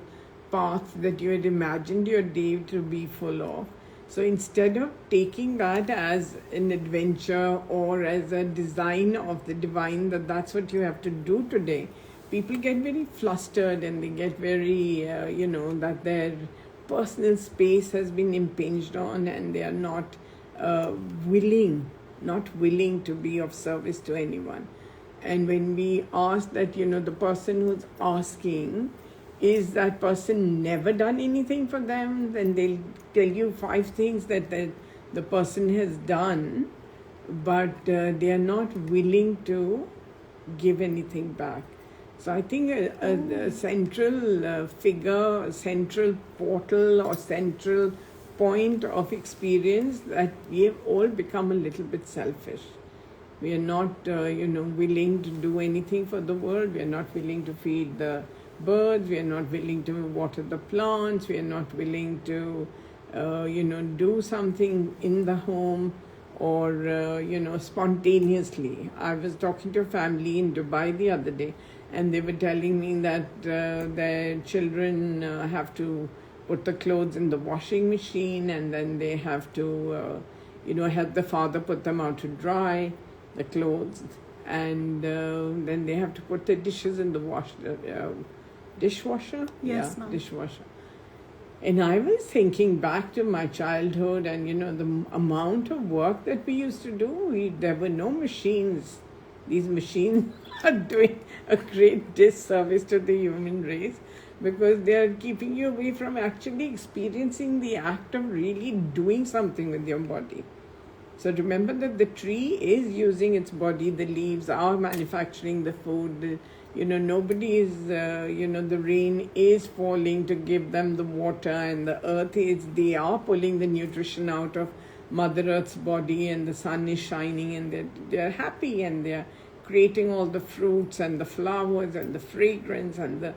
path that you had imagined your day to be full of. So instead of taking that as an adventure or as a design of the divine, that's what you have to do today, people get very flustered and they get very, that their personal space has been impinged on, and they are not willing to be of service to anyone. And when we ask that, the person who's asking, is that person never done anything for them? Then they'll tell you 5 things that the person has done, but they are not willing to give anything back. So I think a central figure, a central portal or central point of experience, that we have all become a little bit selfish. We are not, willing to do anything for the world. We are not willing to feed the birds. We are not willing to water the plants. We are not willing to, do something in the home, or, spontaneously. I was talking to a family in Dubai the other day, and they were telling me that their children have to put the clothes in the washing machine, and then they have to, help the father put them out to dry, the clothes, and then they have to put the dishes in the dishwasher? Yes, yeah, ma'am. Dishwasher. And I was thinking back to my childhood and, the amount of work that we used to do. There were no machines. These machines are doing a great disservice to the human race, because they are keeping you away from actually experiencing the act of really doing something with your body. So remember that the tree is using its body, the leaves are manufacturing the food, nobody is, the rain is falling to give them the water, and the earth they are pulling the nutrition out of Mother Earth's body, and the sun is shining, and they're happy, and they're creating all the fruits and the flowers and the fragrance and the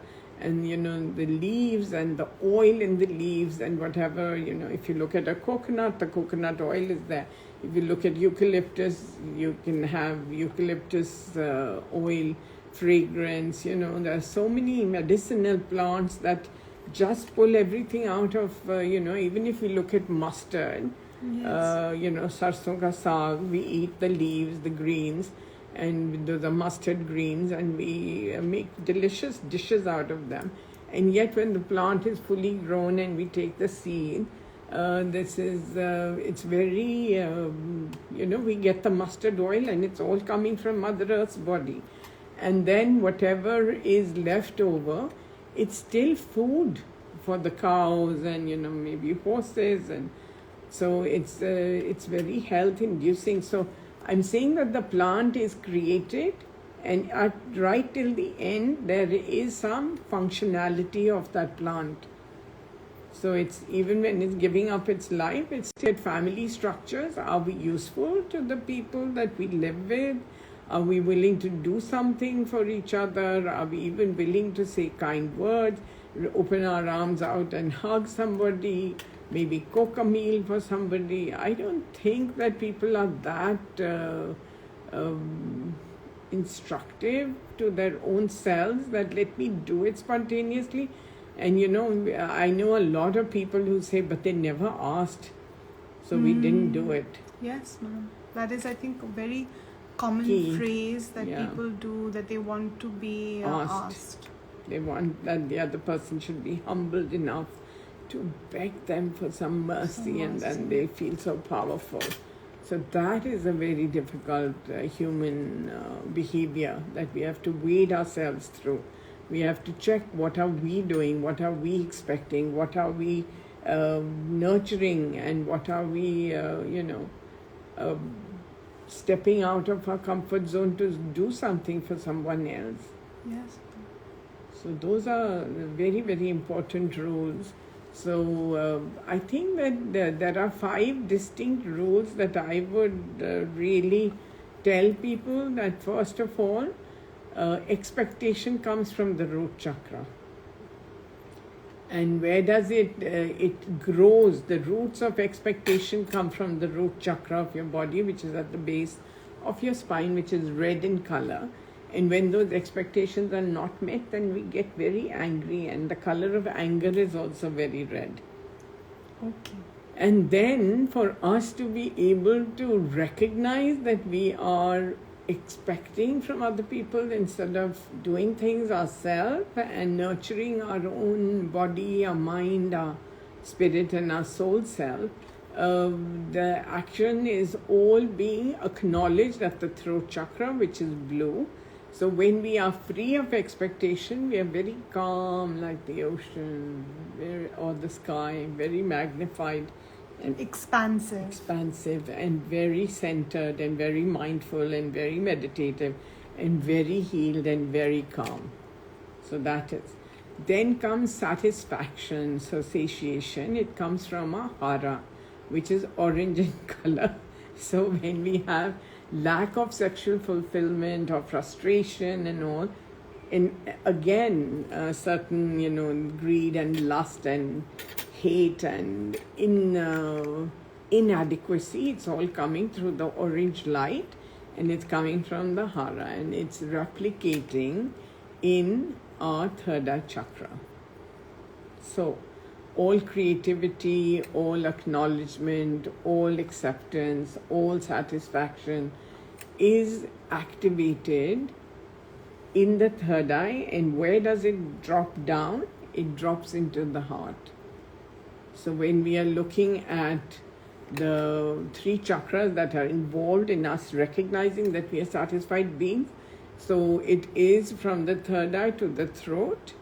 leaves and the oil in the leaves and whatever. If you look at a coconut, the coconut oil is there. If you look at eucalyptus, you can have eucalyptus oil, fragrance. There are so many medicinal plants that just pull everything out of, even if you look at mustard, Yes. sarson ka saag, we eat the leaves, the greens, and those are mustard greens, and we make delicious dishes out of them. And yet when the plant is fully grown and we take the seed, it's very, we get the mustard oil, and it's all coming from Mother Earth's body. And then whatever is left over, it's still food for the cows and, maybe horses. And so it's very health inducing. So I'm saying that the plant is created, and right till the end, there is some functionality of that plant. So it's even when it's giving up its life, it's still family structures. Are we useful to the people that we live with? Are we willing to do something for each other? Are we even willing to say kind words, open our arms out and hug somebody, maybe cook a meal for somebody? I don't think that people are that instructive to their own selves that let me do it spontaneously. And I know a lot of people who say, but they never asked, so we didn't do it. Yes, ma'am. That is, I think, a very common phrase that people do, that they want to be asked. They want that the other person should be humbled enough to beg them for some mercy, and then they feel so powerful. So that is a very difficult human behavior that we have to wade ourselves through. We have to check, what are we doing, what are we expecting, what are we nurturing, and what are we, stepping out of our comfort zone to do something for someone else. Yes. So those are very, very important rules. So I think that there are 5 distinct rules that I would really tell people. That first of all, expectation comes from the root chakra. And where does it grows? The roots of expectation come from the root chakra of your body, which is at the base of your spine, which is red in color. And when those expectations are not met, then we get very angry, and the color of anger is also very red. Okay. And then for us to be able to recognize that we are expecting from other people instead of doing things ourselves and nurturing our own body, our mind, our spirit, and our soul self, the action is all being acknowledged at the throat chakra, which is blue. So when we are free of expectation, we are very calm, like the ocean or the sky, very magnified and expansive and very centered and very mindful and very meditative and very healed and very calm. So that is. Then comes satisfaction, so satiation. It comes from a hara, which is orange in color. So when we have lack of sexual fulfillment or frustration and all, and again certain greed and lust and hate and inadequacy, it's all coming through the orange light, and it's coming from the hara, and it's replicating in our third eye chakra. So all creativity, all acknowledgement, all acceptance, all satisfaction is activated in the third eye. And where does it drop down? It drops into the heart. So when we are looking at the 3 chakras that are involved in us recognizing that we are satisfied beings, so it is from the third eye to the throat,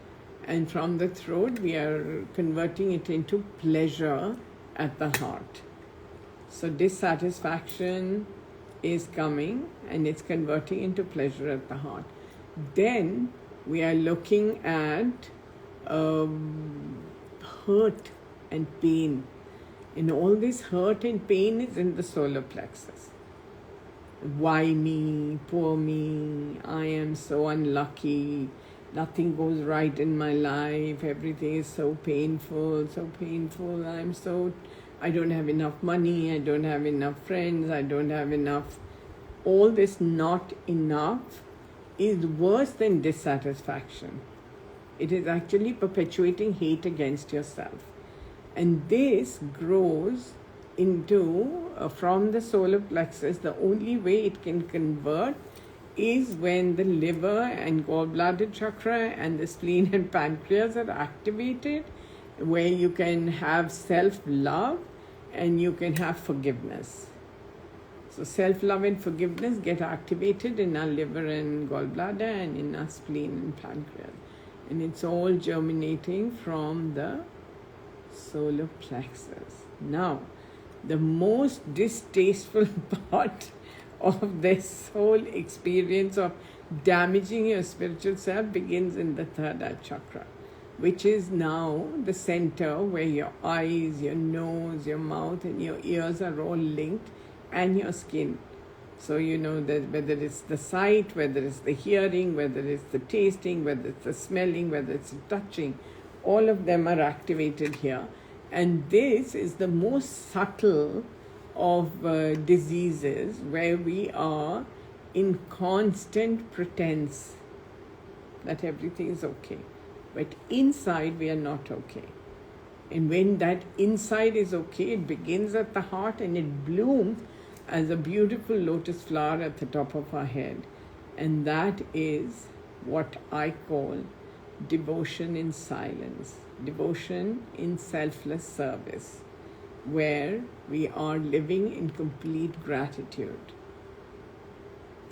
and from the throat we are converting it into pleasure at the heart. So dissatisfaction is coming and it's converting into pleasure at the heart. Then we are looking at hurt and pain. And all this hurt and pain is in the solar plexus. Why me? Poor me. I am so unlucky. Nothing goes right in my life. Everything is so painful, so painful. I don't have enough money. I don't have enough friends. I don't have enough. All this not enough is worse than dissatisfaction. It is actually perpetuating hate against yourself. And this grows into, from the solar plexus, the only way it can convert is when the liver and gallbladder chakra and the spleen and pancreas are activated, where you can have self-love and you can have forgiveness. So self-love and forgiveness get activated in our liver and gallbladder and in our spleen and pancreas. And it's all germinating from the solar plexus. Now, the most distasteful part of this whole experience of damaging your spiritual self begins in the third eye chakra, which is now the center where your eyes, your nose, your mouth and your ears are all linked, and your skin. So you know that whether it's the sight, whether it's the hearing, whether it's the tasting, whether it's the smelling, whether it's the touching, all of them are activated here. And this is the most subtle of diseases, where we are in constant pretense that everything is okay. But inside we are not okay. And when that inside is okay, it begins at the heart and it blooms as a beautiful lotus flower at the top of our head. And that is what I call devotion in silence, devotion in selfless service, where we are living in complete gratitude.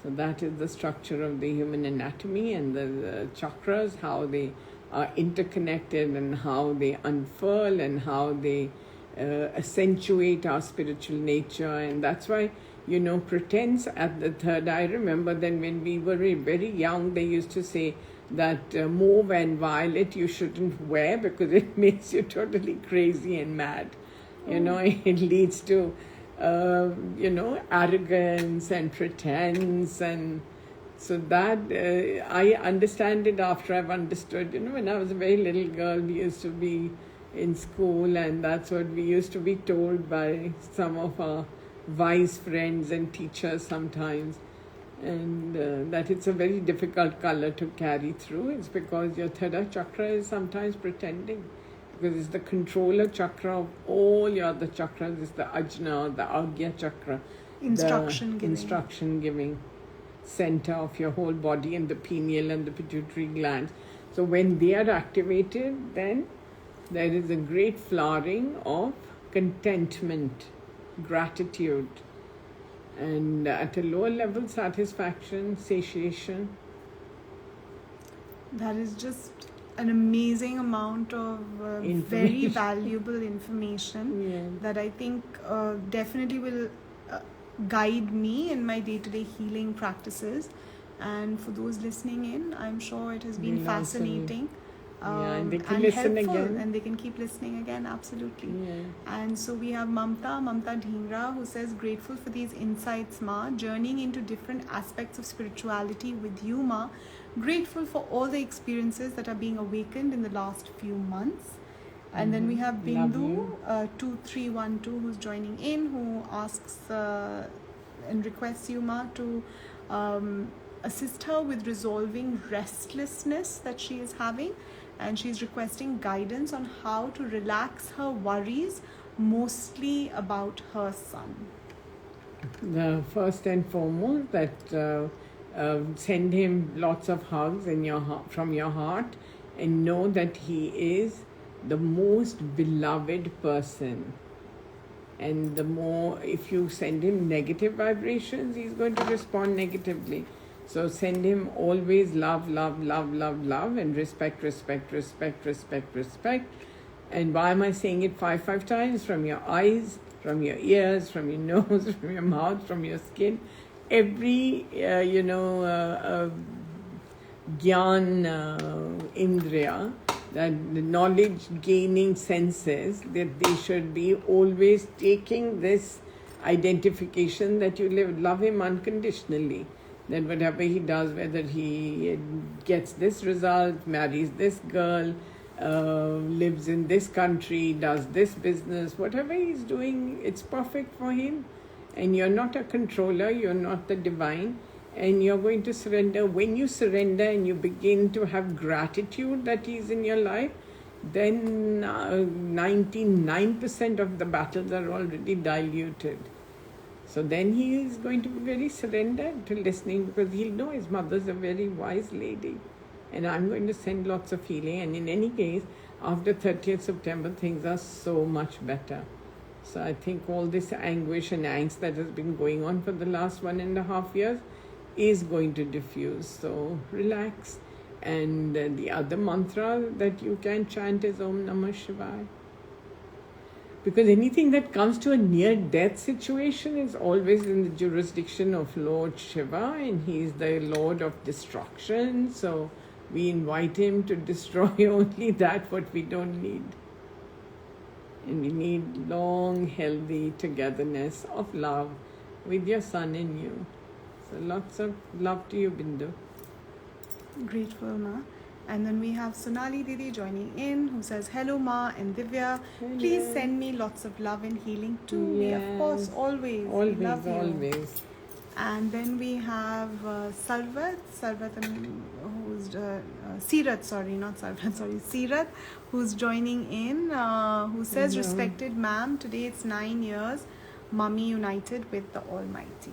So that is the structure of the human anatomy, and the chakras, how they are interconnected and how they unfurl and how they accentuate our spiritual nature. And that's why, you know, pretense at the third eye. Remember then when we were very young, they used to say that mauve and violet you shouldn't wear because it makes you totally crazy and mad. You know, it leads to, arrogance and pretense. And so that I understand it after I've understood. You know, when I was a very little girl, we used to be in school, and that's what we used to be told by some of our wise friends and teachers sometimes. And that it's a very difficult color to carry through. It's because your third eye chakra is sometimes pretending, because it's the controller chakra of all your other chakras. It's the ajna, the agya chakra, instruction giving center of your whole body, and the pineal and the pituitary glands. So when they are activated, then there is a great flowering of contentment, gratitude, and at a lower level, satisfaction, satiation. That is just an amazing amount of very valuable information that I think definitely will guide me in my day-to-day healing practices. And for those listening in, I'm sure it has been fascinating. And they can listen helpful, again. and they can keep listening again, absolutely. Yeah. And so we have Mamta Dhingra, who says, grateful for these insights, Ma, journeying into different aspects of spirituality with you, Ma. Grateful for all the experiences that are being awakened in the last few months. And then we have Bindu 2312, who's joining in, who asks and requests you, Ma, to assist her with resolving restlessness that she is having. And she's requesting guidance on how to relax her worries, mostly about her son. The first and foremost, that send him lots of hugs in your heart, from your heart, and know that he is the most beloved person. And the more, if you send him negative vibrations, he's going to respond negatively. So send him always love, love, love, love, love, and respect, respect, respect, respect, respect. And why am I saying it five times? From your eyes, from your ears, from your nose, from your mouth, from your skin. Every, gyan indriya, that the knowledge gaining senses, that they should be always taking this identification that you love him unconditionally. That whatever he does, whether he gets this result, marries this girl, lives in this country, does this business, whatever he's doing, it's perfect for him. And you're not a controller, you're not the divine, and you're going to surrender. When you surrender and you begin to have gratitude that he's in your life, then 99% of the battles are already diluted. So then he is going to be very surrendered to listening, because he'll know his mother's a very wise lady. And I'm going to send lots of healing. And in any case, after 30th September, things are so much better. So I think all this anguish and angst that has been going on for the last 1.5 years is going to diffuse. So relax. And the other mantra that you can chant is Om Namah Shivaya. Because anything that comes to a near-death situation is always in the jurisdiction of Lord Shiva, and he is the Lord of destruction. So we invite him to destroy only that what we don't need. And we need long, healthy togetherness of love with your son and you. So lots of love to you, Bindu. Grateful, Ma. And then we have Sonali Didi joining in, who says, hello Ma and Divya. Hello. Please send me lots of love and healing too. We, of Yes. course, always. We love you. Always. And then we have Sarvat, who's Sirat, sorry, not Sarvat, sorry, Sirat, who's joining in, who says, Hello. respected ma'am, today it's 9 years, Mummy united with the Almighty.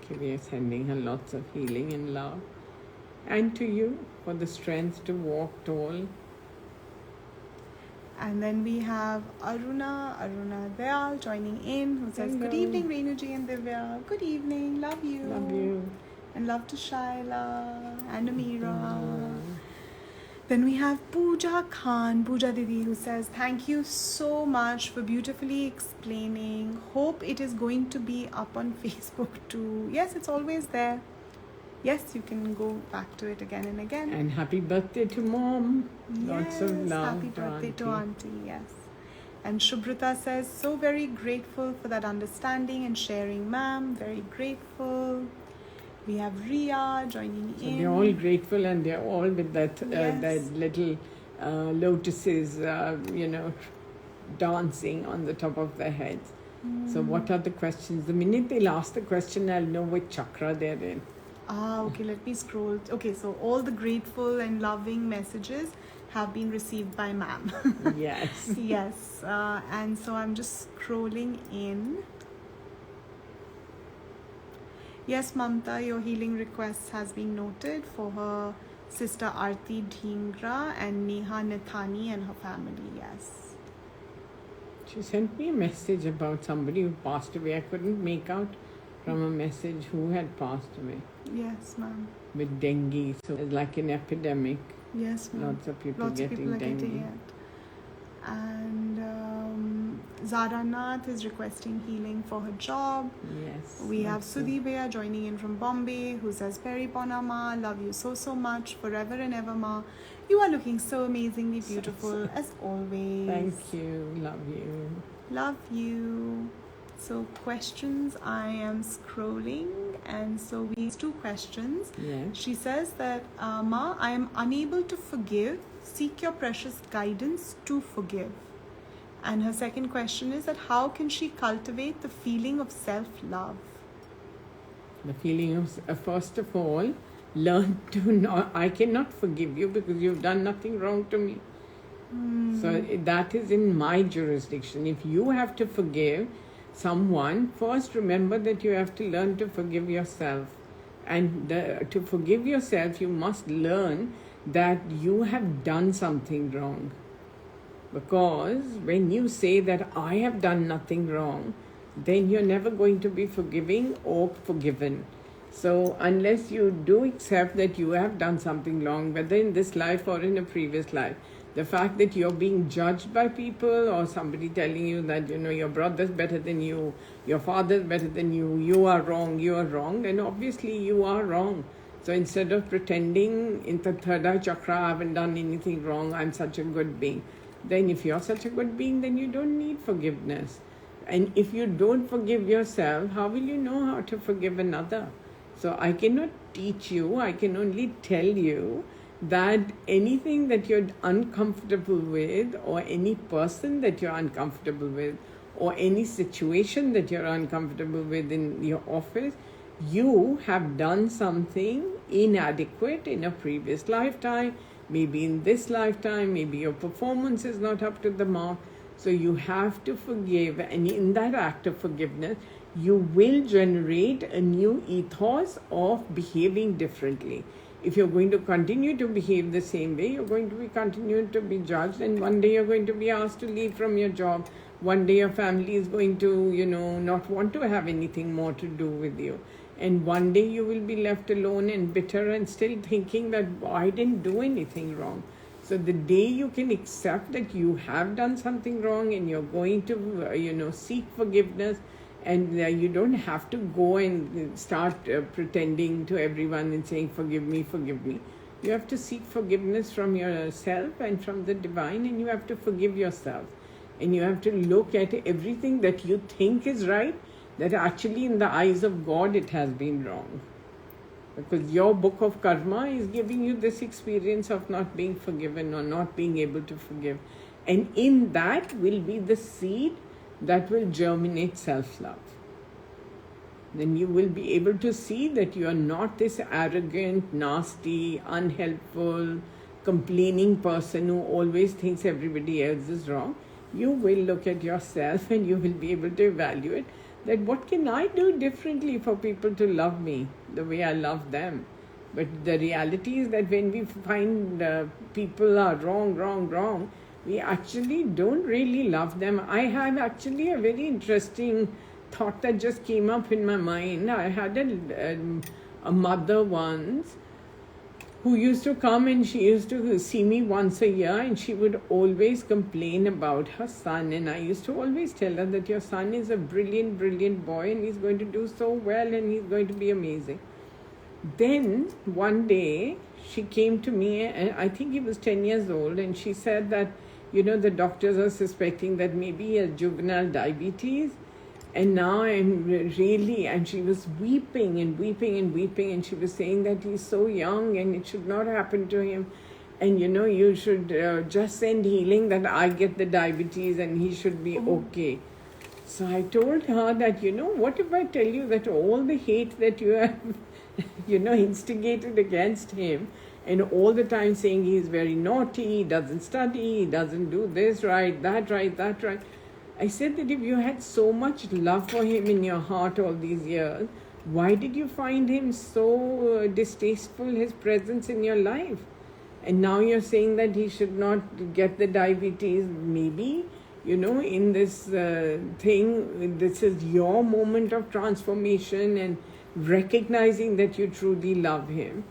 Okay, we are sending her lots of healing and love. And to you, for the strength to walk tall. And then we have Aruna Dayal joining in, who says, Hello. good evening, Renooji and Divya. Good evening, love you. Love you. And love to Shaila and Amira. Then we have Pooja Khan, Pooja Didi, who says, thank you so much for beautifully explaining. Hope it is going to be up on Facebook too. Yes, it's always there. Yes, you can go back to it again and again. And happy birthday to Mom. Lots of Yes, love. happy birthday to Auntie, yes. And Shubhrita says, so very grateful for that understanding and sharing, ma'am. Very grateful. We have Ria joining So in. they're all grateful, and they're all with that Yes. that little lotuses, dancing on the top of their heads. So what are the questions? The minute they'll ask the question, I'll know which chakra they're in. Okay, let me scroll. Okay, so all the grateful and loving messages have been received by ma'am. Yes. Yes, and so I'm just scrolling in. Yes, Mamta, your healing request has been noted for her sister Aarti Dhingra and Neha Nathani and her family, yes. She sent me a message about somebody who passed away. I couldn't make out from a message who had passed away Yes, ma'am. with dengue. So it's like an epidemic. Yes, ma'am. Lots of people Lots of getting people are dengue. getting it. And Zara Nath is requesting healing for her job. Yes. We have lots of- Sudhibaya joining in from Bombay, who says, Peri Pona Ma, love you so much, forever and ever Ma. You are looking so amazingly beautiful as always. Thank you. Love you. Love you. So questions, I am scrolling, and so these two questions. Yes. She says that, Ma, I am unable to forgive. Seek your precious guidance to forgive. And her second question is that how can she cultivate the feeling of self-love? The feeling of, first of all, learn to know I cannot forgive you because you've done nothing wrong to me. So that is in my jurisdiction. If you have to forgive someone, first remember that you have to learn to forgive yourself. And to forgive yourself, you must learn that you have done something wrong. Because when you say that I have done nothing wrong, then you're never going to be forgiving or forgiven. So unless you do accept that you have done something wrong, whether in this life or in a previous life, the fact that you're being judged by people or somebody telling you that, your brother's better than you, your father's better than you are wrong, then obviously you are wrong. So instead of pretending in the third eye chakra, I haven't done anything wrong, I'm such a good being. Then if you're such a good being, then you don't need forgiveness. And if you don't forgive yourself, how will you know how to forgive another? So I cannot teach you, I can only tell you that anything that you're uncomfortable with, or any person that you're uncomfortable with, or any situation that you're uncomfortable with in your office, you have done something inadequate in a previous lifetime, maybe in this lifetime, maybe your performance is not up to the mark. So you have to forgive, and in that act of forgiveness, you will generate a new ethos of behaving differently. If you're going to continue to behave the same way, you're going to be continuing to be judged, and one day you're going to be asked to leave from your job. One day your family is going to, not want to have anything more to do with you. And one day you will be left alone and bitter and still thinking that I didn't do anything wrong. So the day you can accept that you have done something wrong and you're going to, seek forgiveness, and you don't have to go and start pretending to everyone and saying, forgive me, forgive me. You have to seek forgiveness from yourself and from the divine, and you have to forgive yourself. And you have to look at everything that you think is right, that actually in the eyes of God it has been wrong. Because your book of karma is giving you this experience of not being forgiven or not being able to forgive. And in that will be the seed that will germinate self-love. Then you will be able to see that you are not this arrogant, nasty, unhelpful, complaining person who always thinks everybody else is wrong. You will look at yourself and you will be able to evaluate that what can I do differently for people to love me the way I love them. But the reality is that when we find people are wrong, we actually don't really love them. I have actually a very interesting thought that just came up in my mind. I had a mother once who used to come, and she used to see me once a year, and she would always complain about her son. And I used to always tell her that your son is a brilliant, brilliant boy, and he's going to do so well, and he's going to be amazing. Then one day she came to me, and I think he was 10 years old, and she said that, the doctors are suspecting that maybe he has juvenile diabetes. And now and she was weeping, and she was saying that he's so young and it should not happen to him. And you should just send healing that I get the diabetes and he should be okay. So I told her that, what if I tell you that all the hate that you have, instigated against him, and all the time saying he's very naughty, he doesn't study, he doesn't do this right, that right. I said that if you had so much love for him in your heart all these years, why did you find him so distasteful, his presence in your life? And now you're saying that he should not get the diabetes. Maybe, in this thing, this is your moment of transformation and recognizing that you truly love him.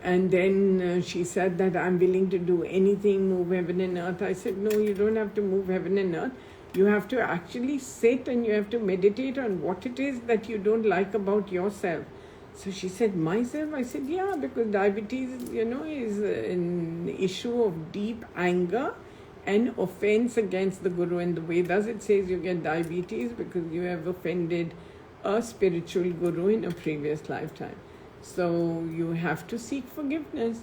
And then she said that I'm willing to do anything, move heaven and earth. I said, no, you don't have to move heaven and earth. You have to actually sit and you have to meditate on what it is that you don't like about yourself. So she said, myself? I said, yeah, because diabetes, is an issue of deep anger and offense against the Guru. And the Vedas, it says you get diabetes because you have offended a spiritual Guru in a previous lifetime. So you have to seek forgiveness.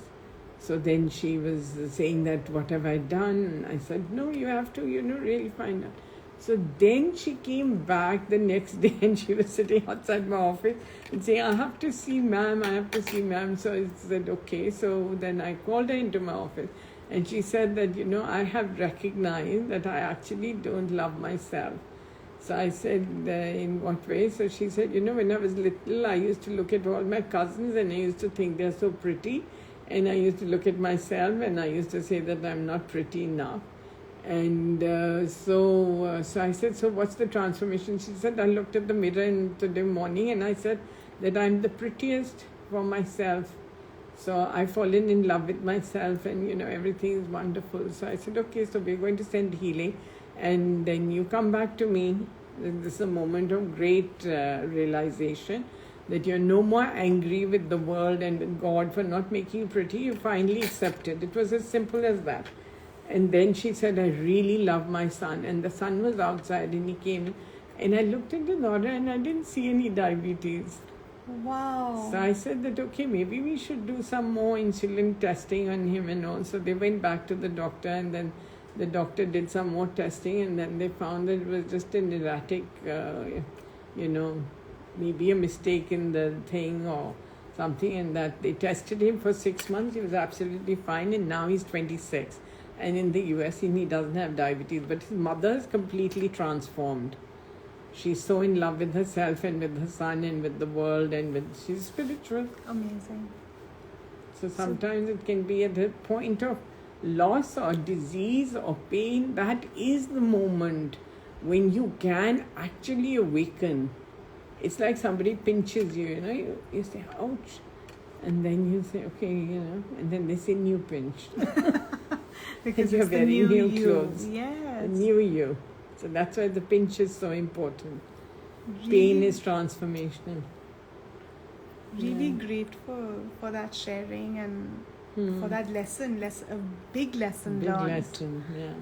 So then she was saying that, what have I done? I said, no, you have to, really find out. So then she came back the next day and she was sitting outside my office and saying, I have to see ma'am. So I said, okay. So then I called her into my office and she said that, I have recognized that I actually don't love myself. So I said, in what way? So she said, when I was little, I used to look at all my cousins and I used to think they're so pretty. And I used to look at myself and I used to say that I'm not pretty enough. And so I said, so what's the transformation? She said, I looked at the mirror today morning and I said that I'm the prettiest for myself. So I've fallen in love with myself and, everything is wonderful. So I said, okay, so we're going to send healing. And then you come back to me. This is a moment of great realization that you're no more angry with the world and with God for not making you pretty. You finally accept it. It was as simple as that. And then she said, I really love my son. And the son was outside and he came. And I looked at the daughter and I didn't see any diabetes. Wow. So I said that, okay, maybe we should do some more insulin testing on him and all. So they went back to the doctor and then the doctor did some more testing and then they found that it was just an erratic, maybe a mistake in the thing or something, and that they tested him for 6 months. He was absolutely fine and now he's 26. And in the US, he doesn't have diabetes, but his mother is completely transformed. she's so in love with herself and with her son and with the world she's spiritual. Amazing. So sometimes it can be at a point of loss or disease or pain. That is the moment when you can actually awaken. It's like somebody pinches you, you say, ouch. And then you say, okay, and then they say new pinch. Because you're it's the wearing new you. clothes. Yes. The new you. So that's why the pinch is so important. Really, Pain is transformational. really grateful for that sharing and for that lesson, a big lesson Big learned. lesson, yeah.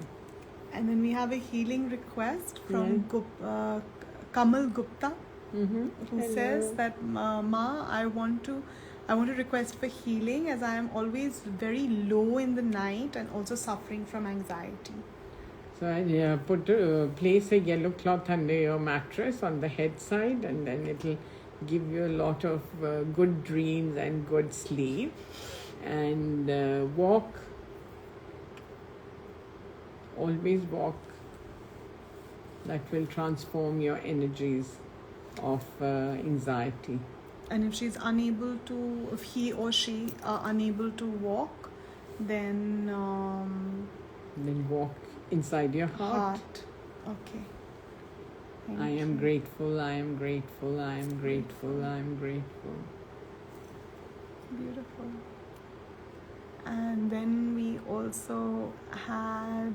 And then we have a healing request from Kamal Gupta, who Hello. says that Ma, I want to request for healing as I am always very low in the night and also suffering from anxiety. So I place a yellow cloth under your mattress on the head side, and then it'll give you a lot of good dreams and good sleep. And always walk. That will transform your energies of anxiety. And if if he or she are unable to walk, then Then walk inside your heart. Okay. I am grateful, I am grateful, I am grateful, I am grateful. Beautiful. And then we also had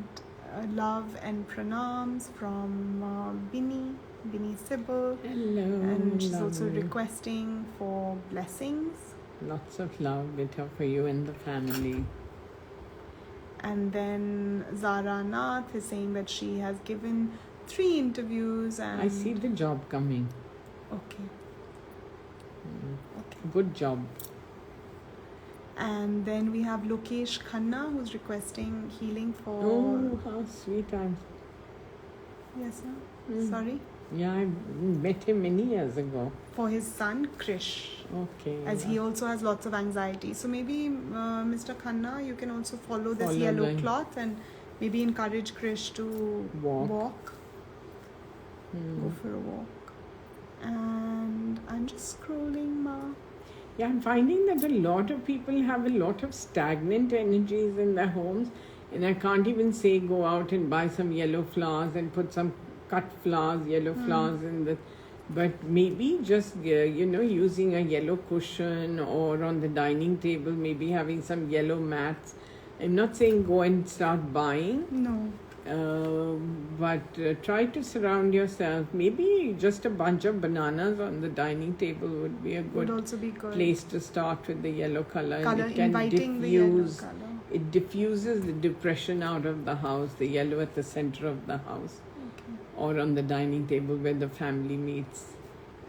love and pranams from Binny Sybil. Hello. And she's also lovely. requesting for blessings. Lots of love, Beta, for you and the family. And then Zara Nath is saying that she has given 3 interviews and... I see the job coming. Okay. Okay. Good job. And then we have Lokesh Khanna who's requesting healing for... Oh, how sweet. Yes, sir? Sorry? Yeah, I met him many years ago. For his son, Krish. Okay. As he also has lots of anxiety. So maybe, Mr. Khanna, you can also follow this Follow yellow the- cloth and maybe encourage Krish to walk. Go for a walk. And I'm just scrolling, Ma. Yeah, I'm finding that a lot of people have a lot of stagnant energies in their homes, and I can't even say go out and buy some yellow flowers and put some cut flowers, yellow flowers in the... But maybe just, using a yellow cushion or on the dining table, maybe having some yellow mats. I'm not saying go and start buying. No. But try to surround yourself. Maybe just a bunch of bananas on the dining table would be a Would good also be good. place to start with the yellow color. Color, And it can inviting the yellow diffuse. color. It diffuses the depression out of the house, the yellow at the center of the house, or on the dining table where the family meets.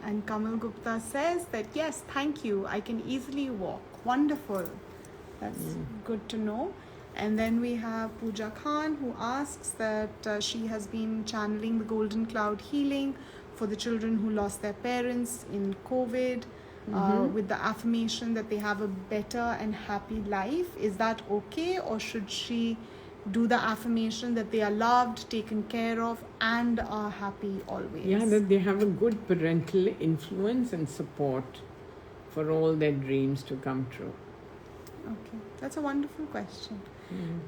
And Kamal Gupta says that, yes, thank you. I can easily walk. Wonderful. That's good to know. And then we have Pooja Khan who asks that she has been channeling the Golden Cloud healing for the children who lost their parents in COVID with the affirmation that they have a better and happy life. Is that okay, or should she do the affirmation that they are loved, taken care of, and are happy always? Yeah, that they have a good parental influence and support for all their dreams to come true. Okay, that's a wonderful question.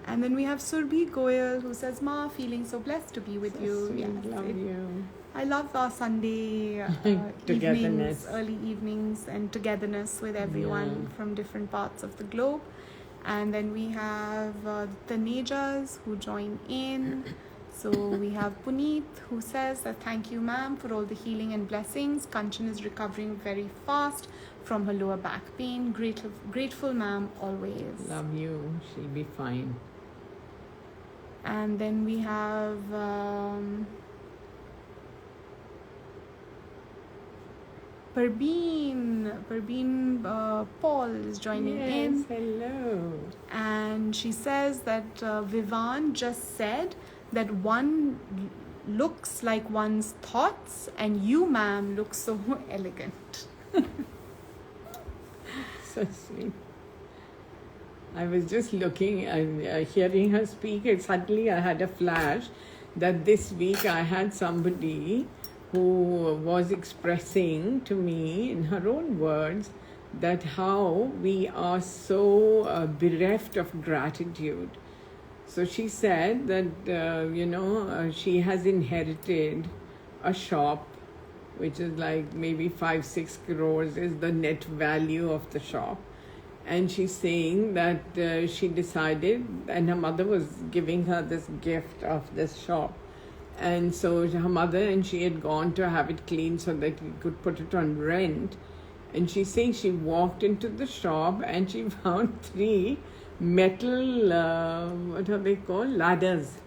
And then we have Surbhi Goyal who says, Ma, feeling so blessed to be with So you. sweet, Yes, love you. I love our Sunday Togetherness. evenings, early evenings, and togetherness with everyone from different parts of the globe. And then we have the Tanejas who join in. So we have Puneet who says that thank you, ma'am, for all the healing and blessings. Kanchan is recovering very fast from her lower back pain. Grateful, ma'am, always. Love you. She'll be fine. And then we have Parveen Paul is joining in. Yes, hello. And she says that Vivan just said that one looks like one's thoughts and you, ma'am, look so elegant. So sweet. I was just looking and hearing her speak, and suddenly I had a flash that this week I had somebody who was expressing to me in her own words that how we are so bereft of gratitude. So she said that, she has inherited a shop which is like maybe 5-6 crores is the net value of the shop. And she's saying that she decided, and her mother was giving her this gift of this shop. And so her mother and she had gone to have it cleaned so that we could put it on rent. And she's saying she walked into the shop and she found 3 metal, what are they called? Ladders.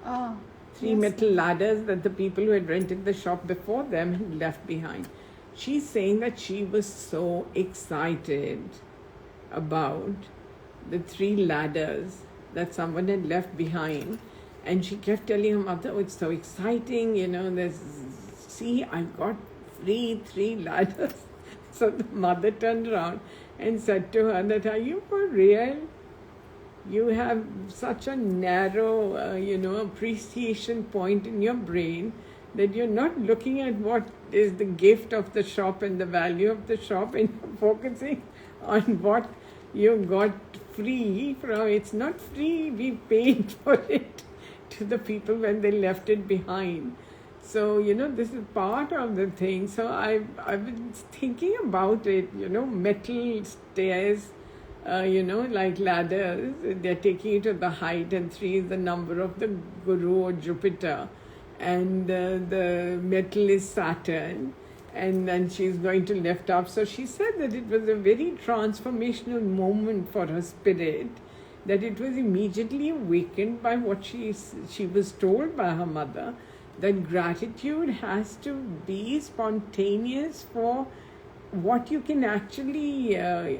Ah, 3 metal ladders that the people who had rented the shop before them had left behind. She's saying that she was so excited about the 3 ladders that someone had left behind. And she kept telling her mother, oh, it's so exciting, see, I got free 3 ladders. So the mother turned around and said to her that, are you for real? You have such a narrow, appreciation point in your brain that you're not looking at what is the gift of the shop and the value of the shop, and you're focusing on what you got free from. It's not free, we paid for it to the people when they left it behind. So, this is part of the thing. So I was thinking about it, metal stairs, like ladders. They're taking it to the height, and 3 is the number of the Guru or Jupiter. And the metal is Saturn. And then she's going to lift up. So she said that it was a very transformational moment for her spirit, that it was immediately awakened by what she was told by her mother, that gratitude has to be spontaneous for what you can actually,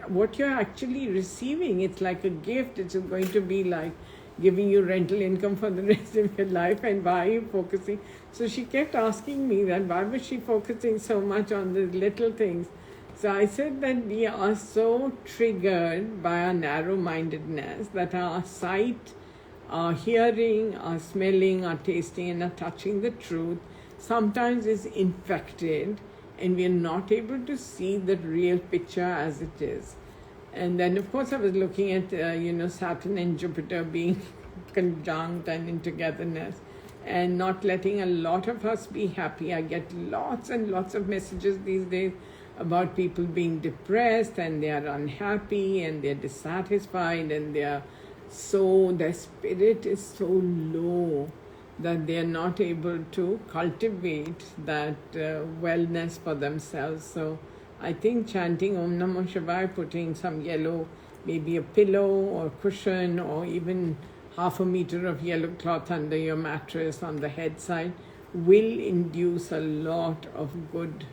what you're actually receiving. It's like a gift. It's going to be like giving you rental income for the rest of your life. And why are you focusing? So she kept asking me that why was she focusing so much on the little things. So I said that we are so triggered by our narrow-mindedness that our sight, our hearing, our smelling, our tasting, and our touching the truth sometimes is infected, and we are not able to see the real picture as it is. And then, of course, I was looking at, Saturn and Jupiter being conjunct and in togetherness, and not letting a lot of us be happy. I get lots and lots of messages these days about people being depressed, and they are unhappy, and they're dissatisfied, and their spirit is so low that they are not able to cultivate that wellness for themselves. So I think chanting Om Namo Shivaya, putting some yellow, maybe a pillow or cushion, or even 1/2 meter of yellow cloth under your mattress on the head side will induce a lot of good,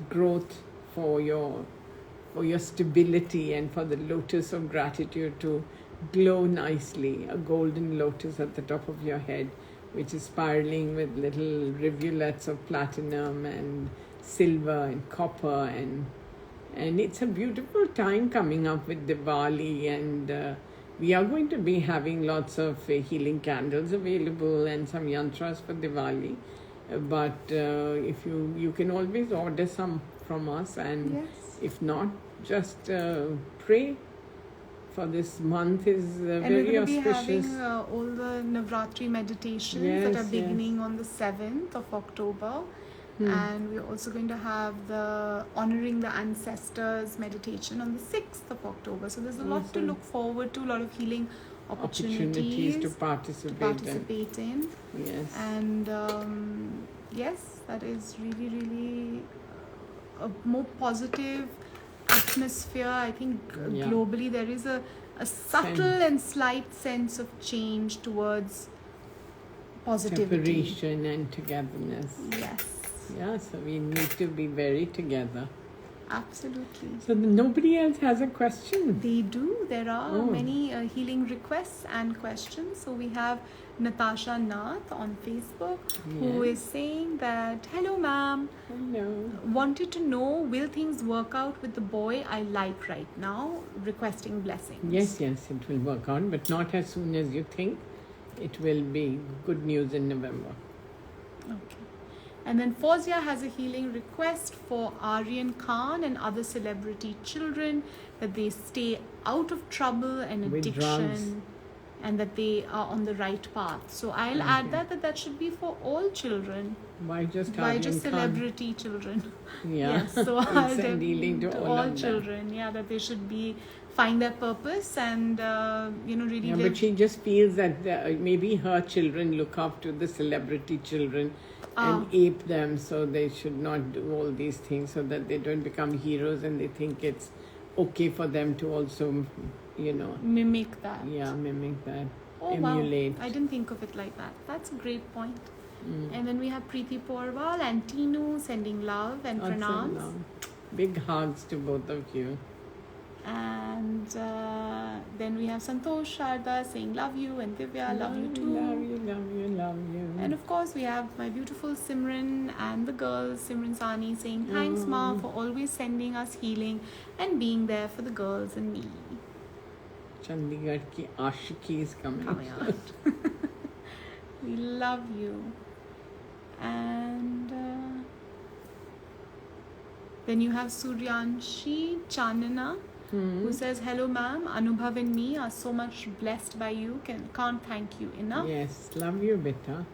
growth for your stability, and for the lotus of gratitude to glow nicely, a golden lotus at the top of your head, which is spiraling with little rivulets of platinum and silver and copper, and it's a beautiful time coming up with Diwali, and we are going to be having lots of healing candles available and some yantras for Diwali. But if you can always order some from us, and yes. If not, just pray. For this month is very auspicious. And we're going to be having all the Navratri meditations that are beginning on the 7th of October. And we're also going to have the Honoring the Ancestors meditation on the 6th of October. So there's a lot to look forward to, a lot of healing opportunities to participate in. Yes. And yes, that is really, really a more positive atmosphere. I think globally there is a subtle and slight sense of change towards positivity. Separation and togetherness. Yes. Yeah, so we need to be very together. Absolutely. So nobody else has a question? They do. There are many healing requests and questions. So we have Natasha Nath on Facebook who is saying that, hello ma'am. Hello. Wanted to know, will things work out with the boy I like right now? Requesting blessings. Yes, it will work out, but not as soon as you think. it will be good news in November. Okay. And then Fozia has a healing request for Aryan Khan and other celebrity children, that they stay out of trouble and With addiction, drugs. and that they are on the right path. So I'll add that should be for all children. Why just Why Aryan just Khan? celebrity children? Yeah. Yes, so I'll Send healing to all of them. children. Yeah, that they should be find their purpose and really Yeah, live. but she just feels that maybe her children look up to the celebrity children and ape them, so they should not do all these things, so that they don't become heroes and they think it's okay for them to also, mimic that. mimic that, Oh emulate. wow, I didn't think of it like that. That's a great point. And then we have Preeti Porwal and Tinu sending love and pranams. Big hugs to both of you. And then we have Santosh Sharda saying love you, and Divya love you too. Love you, love you, love you. And of course we have my beautiful Simran and the girls, Simran Sani, saying thanks Ma for always sending us healing and being there for the girls and me. Chandigarh ki Ashiki is coming out. We love you. And then you have Suryanshi Chanana, who says, hello ma'am, Anubhav and me are so much blessed by you, can't thank you enough. Yes, love you, beta.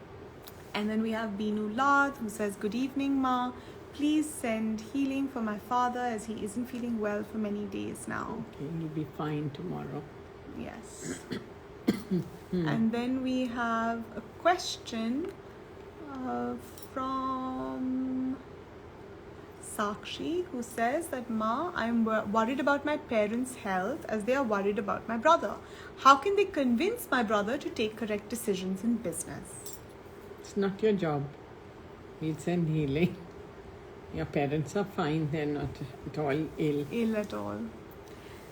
And then we have Binu Lad, who says, good evening ma, please send healing for my father as he isn't feeling well for many days now. Okay, you'll be fine tomorrow. Yes. And then we have a question from Sakshi, who says that Ma, I'm worried about my parents' health as they are worried about my brother. How can they convince my brother to take correct decisions in business? It's not your job. We'll send healing. Your parents are fine. They're not at all ill. Ill at all.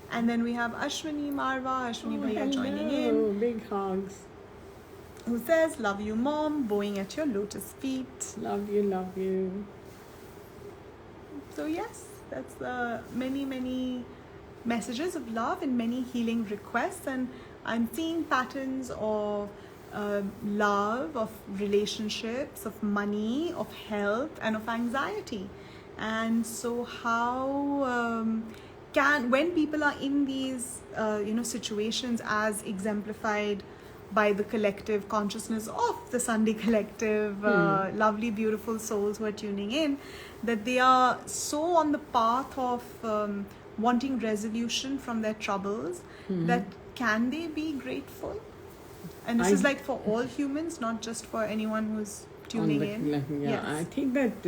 And then we have Ashwini Marwa, Ashwini Bhaiya joining in. Big hugs. Who says, love you mom, bowing at your lotus feet. Love you, love you. So yes, that's many messages of love and many healing requests, and I'm seeing patterns of love, of relationships, of money, of health, and of anxiety. And so how when people are in these situations as exemplified by the collective consciousness of the Sunday Collective, lovely, beautiful souls who are tuning in, that they are so on the path of wanting resolution from their troubles, that can they be grateful? And this is like for all humans, not just for anyone who's tuning in. Yes. I think that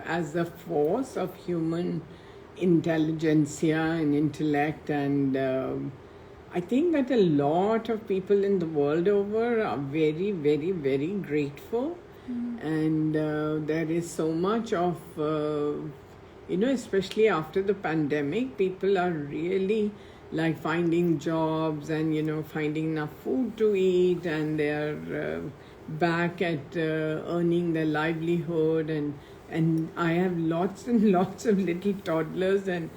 as the force of human intelligentsia and intellect, and I think that a lot of people in the world over are very, very, very grateful. And there is so much of, especially after the pandemic, people are really like finding jobs and, finding enough food to eat, and they're back at earning their livelihood. And I have lots and lots of little toddlers and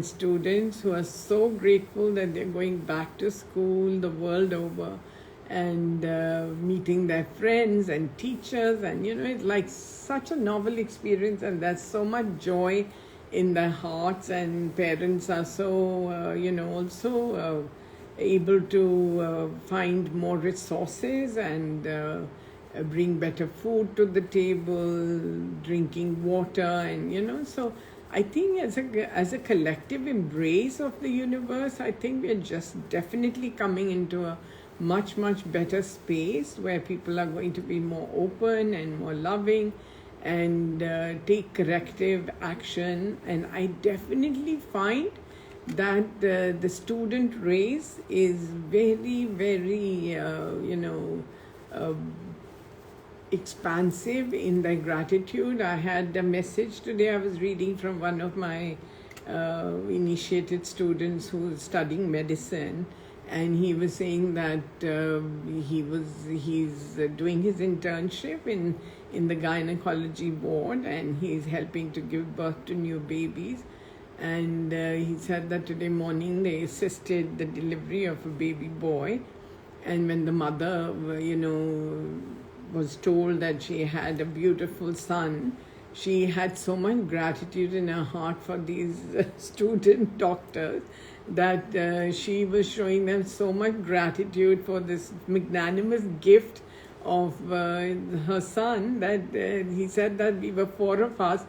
students who are so grateful that they're going back to school the world over, and meeting their friends and teachers, and it's like such a novel experience, and there's so much joy in their hearts, and parents are so also able to find more resources and bring better food to the table, drinking water, and so I think as a collective embrace of the universe, I think we're just definitely coming into a much, much better space where people are going to be more open and more loving and take corrective action. And I definitely find that the student race is very, very, expansive in their gratitude. I had a message today I was reading from one of my initiated students who's studying medicine, and he was saying that he's doing his internship in the gynecology ward, and he's helping to give birth to new babies. And he said that today morning they assisted the delivery of a baby boy, And when the mother, was told that she had a beautiful son, she had so much gratitude in her heart for these student doctors that she was showing them so much gratitude for this magnanimous gift of her son, that he said that we were 4 of us